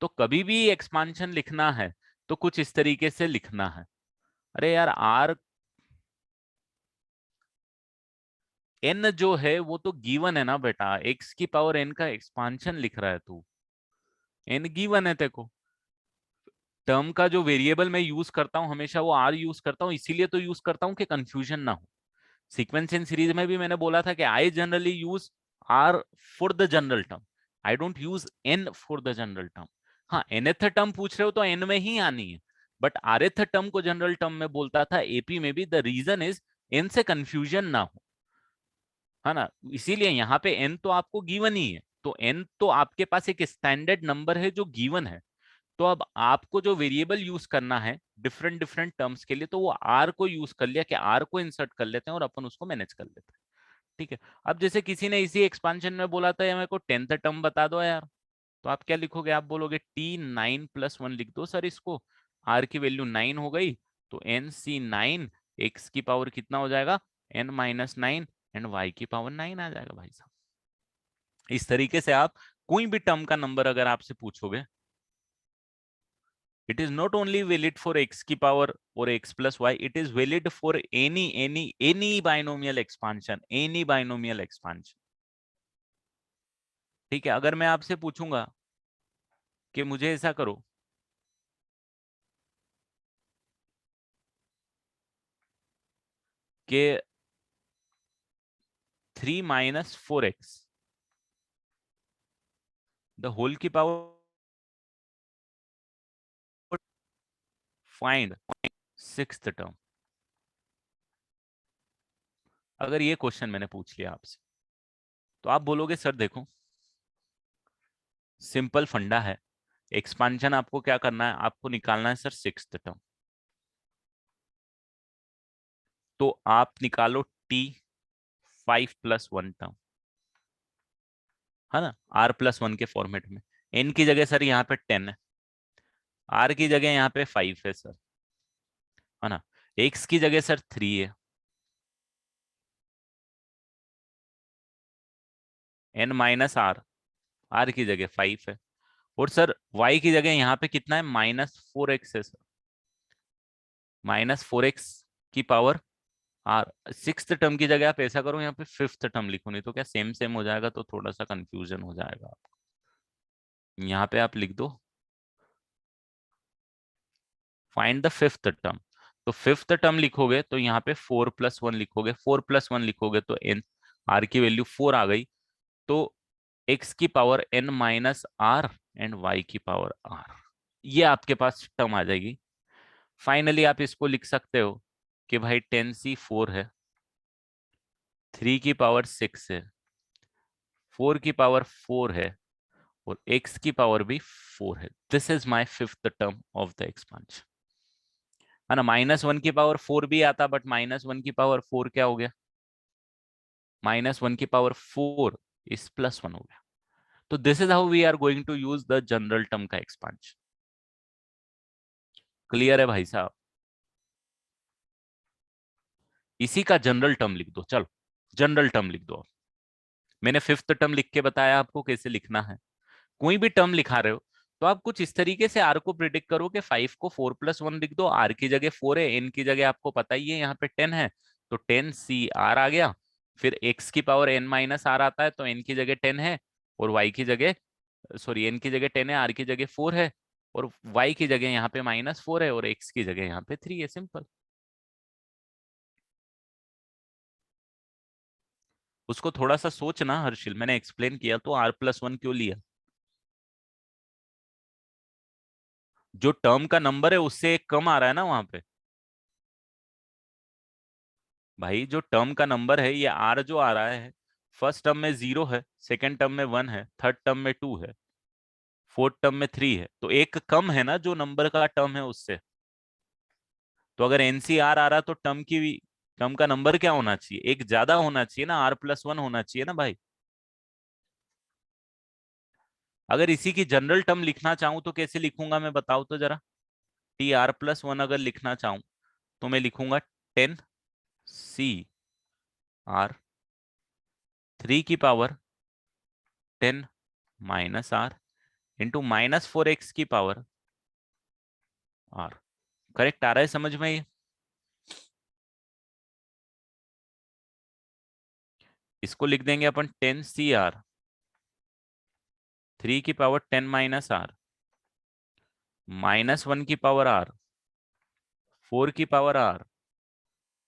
तो कभी भी एक्सपांशन लिखना है तो कुछ इस तरीके से लिखना है। अरे यार, r n जो है वो तो गिवन है ना बेटा, x की पावर n का एक्सपांशन लिख रहा है तू, n गिवन है तेको। टर्म का जो वेरिएबल मैं यूज करता हूँ हमेशा वो r यूज करता हूँ, इसीलिए तो यूज करता हूँ कि कंफ्यूजन ना हो। सीक्वेंस इन सीरीज में भी मैंने बोला था कि I generally use r for the general term, I don't use n for the general term. हाँ, nth टर्म पूछ रहे हो तो n में ही आनी है, बट rth टर्म को जनरल टर्म में बोलता था एपी में भी। द रीजन इज n से कंफ्यूजन ना हो, है ना? इसीलिए यहाँ पे n तो आपको गिवन ही है, तो n तो आपके पास एक स्टैंडर्ड नंबर है जो गिवन है। तो अब आपको जो वेरिएबल यूज करना है डिफरेंट डिफरेंट टर्म्स के लिए, तो वो आर को यूज कर लिया कि आर को इंसर्ट कर लेते हैं और अपन उसको मैनेज कर लेते हैं। ठीक है? अब जैसे किसी ने इसी एक्सपांशन में बोला था, मेरे को 10th टर्म बता दो यार, तो आप क्या लिखोगे? आप बोलोगे T9+1 लिख दो सर इसको, आर की वैल्यू 9 हो गई, तो NC9, एक्स की पावर कितना हो जाएगा, n-9, एंड y की पावर 9 आ जाएगा भाई साहब। इस तरीके से आप कोई भी टर्म का नंबर अगर आपसे पूछोगे, it is not only valid for x की पावर और x plus y, it is valid for any binomial expansion, any binomial expansion। ठीक है? अगर मैं आपसे पूछूंगा कि मुझे ऐसा करो कि 3-4x द होल की पावर, फाइंड सिक्स्थ टर्म, अगर ये क्वेश्चन मैंने पूछ लिया आपसे, तो आप बोलोगे सर देखो सिंपल फंडा है, एक्सपांशन आपको क्या करना है, आपको निकालना है सर सिक्स्थ टर्म। तो आप निकालो टी 5+1 टर्म, है ना, r+1 के फॉर्मेट में। n की जगह सर यहाँ पे 10 है, r की जगह यहाँ पे 5 है सर, है ना, x की जगह सर 3 है, n माइनस आर, r की जगह 5 है, और सर y की जगह यहाँ पे कितना है, -4x है सर, -4x की पावर आर। सिक्स्थ टर्म की जगह आप ऐसा करो यहाँ पे फिफ्थ टर्म लिखो, नहीं तो क्या सेम सेम हो जाएगा, तो थोड़ा सा कंफ्यूजन हो जाएगा आपको। यहाँ पे आप लिख दो फाइंड द फिफ्थ टर्म, तो फिफ्थ टर्म लिखोगे तो यहाँ पे 4+1 लिखोगे, 4+1 लिखोगे तो एन, आर की वैल्यू 4 आ गई, तो एक्स की power n minus r and Y की पावर आर, ये आपके पास टर्म आ जाएगी। फाइनली आप इसको लिख सकते हो कि भाई 10c4 है, 3 की पावर 6 है, 4 की पावर 4 है, और x की पावर भी 4 है। This is my fifth term of the expansion, है ना। -1 की पावर 4 भी आता, बट -1 की पावर 4 क्या हो गया, -1 की पावर 4 इस +1 हो गया। तो this is how we are going to use the general term का एक्सपांशन। क्लियर है भाई साहब? इसी का जनरल टर्म लिख दो, चलो जनरल टर्म लिख दो। मैंने फिफ्थ टर्म लिख के बताया आपको कैसे लिखना है। कोई भी टर्म लिखा रहे हो तो आप कुछ इस तरीके से आर को प्रिडिक्ट करो कि 5 को 4+1 लिख दो, आर की जगह 4 है, एन की जगह आपको पता ही है यहाँ पे 10 है, तो 10 CR आ गया। फिर एक्स की पावर n माइनस आर आता है, तो n की जगह 10 है, और y की जगह, सॉरी, n की जगह 10 है, r की जगह 4 है, और y की जगह यहाँ पे -4 है, और x की जगह यहाँ पे 3 है। सिंपल। उसको थोड़ा सा सोचना हर्षिल, मैंने एक्सप्लेन किया तो r+1 क्यों लिया, जो टर्म का नंबर है उससे एक कम आ रहा है ना वहां पे। भाई जो टर्म का नंबर है, ये आर जो आ रहा है, फर्स्ट टर्म में 0 है, सेकंड टर्म में 1 है, थर्ड टर्म में 2 है, फोर्थ टर्म में 3 है, तो एक कम है ना जो नंबर का टर्म है उससे। तो अगर एनसीआर आ रहा तो टर्म की टर्म का नंबर क्या होना चाहिए, एक ज्यादा होना चाहिए ना, r+1 होना चाहिए ना भाई। अगर इसी की जनरल टर्म लिखना चाहूं तो कैसे लिखूंगा मैं, बताओ तो जरा। TR+1 अगर लिखना चाहूं तो मैं लिखूंगा 10CR, 3 की पावर 10 - R, इंटू -4x की पावर R। करेक्ट आ रहा है समझ में ये? इसको लिख देंगे अपन 10CR, 3 की पावर 10 - R, -1 की पावर R, 4 की पावर R,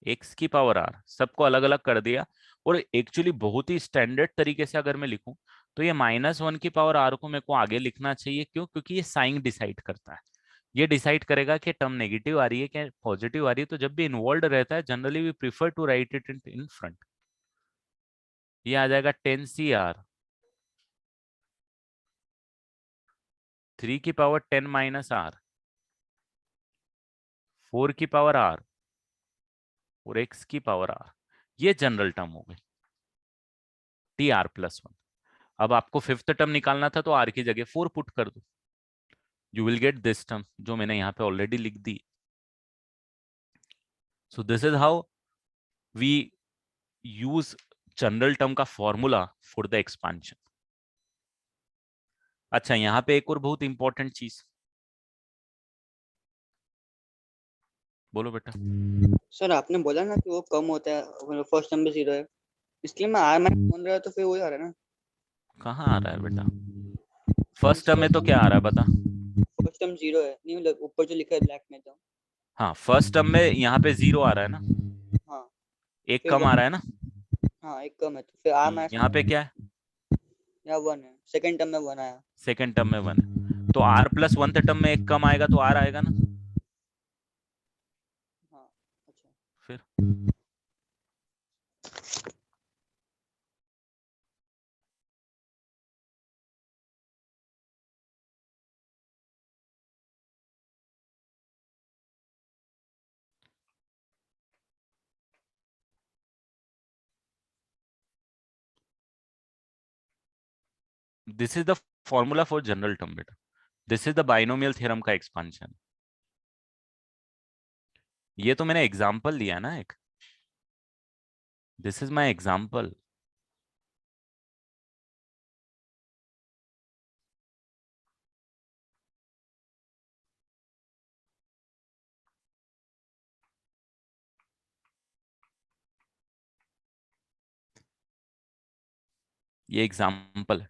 x की पावर R, सबको अलग अलग कर दिया। और एक्चुअली बहुत ही स्टैंडर्ड तरीके से अगर मैं लिखूं तो ये -1 की पावर R को मेरे को आगे लिखना चाहिए, क्यों? क्योंकि ये साइन डिसाइड करता है, ये डिसाइड करेगा कि टर्म नेगेटिव आ रही है क्या पॉजिटिव आ रही है। तो जब भी इन्वॉल्व रहता है, generally we prefer to write it in front. ये आ जाएगा 10CR, 3 की पावर 10 - R, 4 की पावर R, और x की पावर R। ये जनरल टर्म हो गई TR+1। अब आपको फिफ्थ टर्म निकालना था तो R की जगह 4 पुट कर दो, you will get this term जो मैंने यहाँ पे ऑलरेडी लिख दी। So this is how we use general term का फॉर्मूला फॉर द एक्सपांशन। अच्छा, यहाँ पे एक और बहुत इंपॉर्टेंट चीज, बोलो बेटा। सर आपने बोला ना कि वो कम होता है, फर्स्ट टर्म में 0 है, इसलिए मैं आर माइनस बोल रहा है, तो फिर वही आ रहा है ना। कहाँ आ रहा है बेटा? फर्स्ट टर्म में तो क्या आ रहा है बता। फर्स्ट टर्म 0 है, नहीं मतलब ऊपर जो लिखा है ब्लैक में तो। हाँ, फर्स्ट टर्म में यहाँ पे 0 आ रहा है ना, हाँ एक फिर कम आ रहा है ना। हाँ एक कम है, तो फिर आर माइनस यहाँ पे क्या है, या 1 है, सेकंड टर्म में 1 आया। सेकेंड टर्म में 1 है, तो r+1 टर्म में एक कम आएगा तो r आएगा ना। हाँ अच्छा। फिर this is the formula for general term बेटा, this is the binomial theorem का एक्सपांशन। ये तो मैंने एग्जांपल दिया ना एक, दिस इज माय एग्जांपल। ये एग्जांपल है।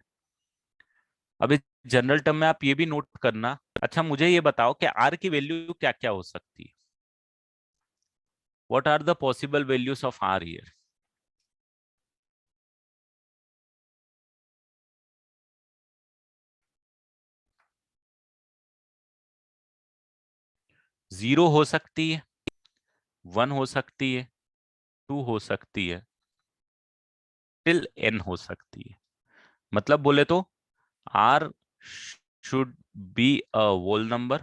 अभी जनरल टर्म में आप ये भी नोट करना। अच्छा मुझे ये बताओ कि आर की वैल्यू क्या क्या हो सकती है, what are the possible values of r here. 0 हो सकती है, 1 हो सकती है, 2 हो सकती है, टिल n हो सकती है। मतलब बोले तो r should be a whole number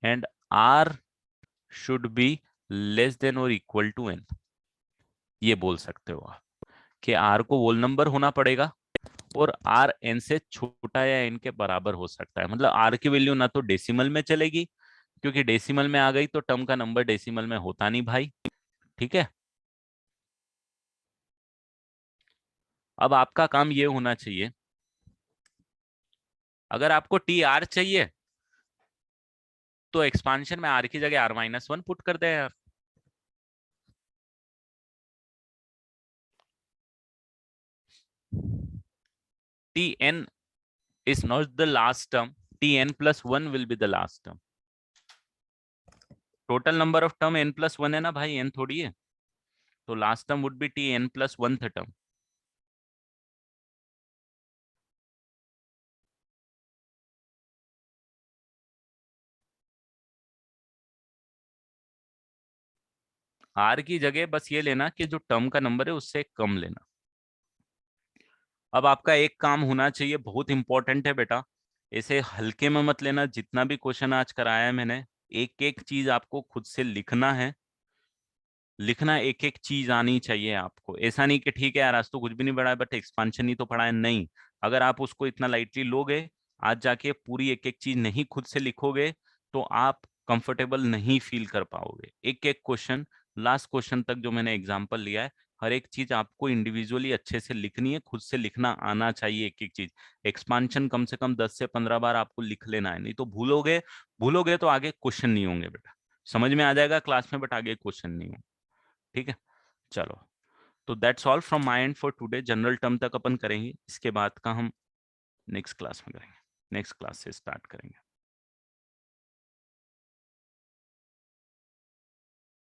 and r should be less than or equal to n। ये बोल सकते हो आप कि r को whole number होना पड़ेगा और r n से छोटा या n के बराबर हो सकता है। मतलब r की वैल्यू ना तो डेसिमल में चलेगी, क्योंकि डेसिमल में आ गई तो टर्म का नंबर डेसिमल में होता नहीं भाई। ठीक है, अब आपका काम ये होना चाहिए, अगर आपको टी आर चाहिए तो एक्सपांशन में आर की जगह r-1 पुट कर दे यार। T n is not the last term, tn plus 1 will be the last term। Total number of term n plus 1 है ना भाई, n थोड़ी है, तो last term would B tn plus 1th term. r की जगह बस ये लेना कि जो टर्म का नंबर है उससे कम लेना। अब आपका एक काम होना चाहिए, बहुत इंपॉर्टेंट है बेटा, इसे हल्के में मत लेना। जितना भी क्वेश्चन आज कराया है मैंने, एक एक चीज आपको खुद से लिखना है। लिखना एक एक चीज आनी चाहिए आपको। ऐसा नहीं कि ठीक है यार आज तो कुछ भी नहीं पढ़ा है बट एक्सपांशन ही तो पढ़ा है, नहीं। अगर आप उसको इतना लाइटली लोगे, आज जाके पूरी एक एक चीज नहीं खुद से लिखोगे तो आप कंफर्टेबल नहीं फील कर पाओगे। एक एक क्वेश्चन, लास्ट क्वेश्चन तक जो मैंने एग्जांपल लिया है, हर एक चीज आपको इंडिविजुअली अच्छे से लिखनी है, खुद से लिखना आना चाहिए एक एक चीज। एक्सपांशन कम से कम 10 से 15 बार आपको लिख लेना है, नहीं तो भूलोगे। भूलोगे तो आगे क्वेश्चन नहीं होंगे बेटा। समझ में आ जाएगा क्लास में बट आगे क्वेश्चन नहीं होंगे। ठीक है, चलो। तो that's all from my and for today. General term तक अपन करेंगे, इसके बाद का हम नेक्स्ट क्लास में करेंगे, नेक्स्ट क्लास से स्टार्ट करेंगे।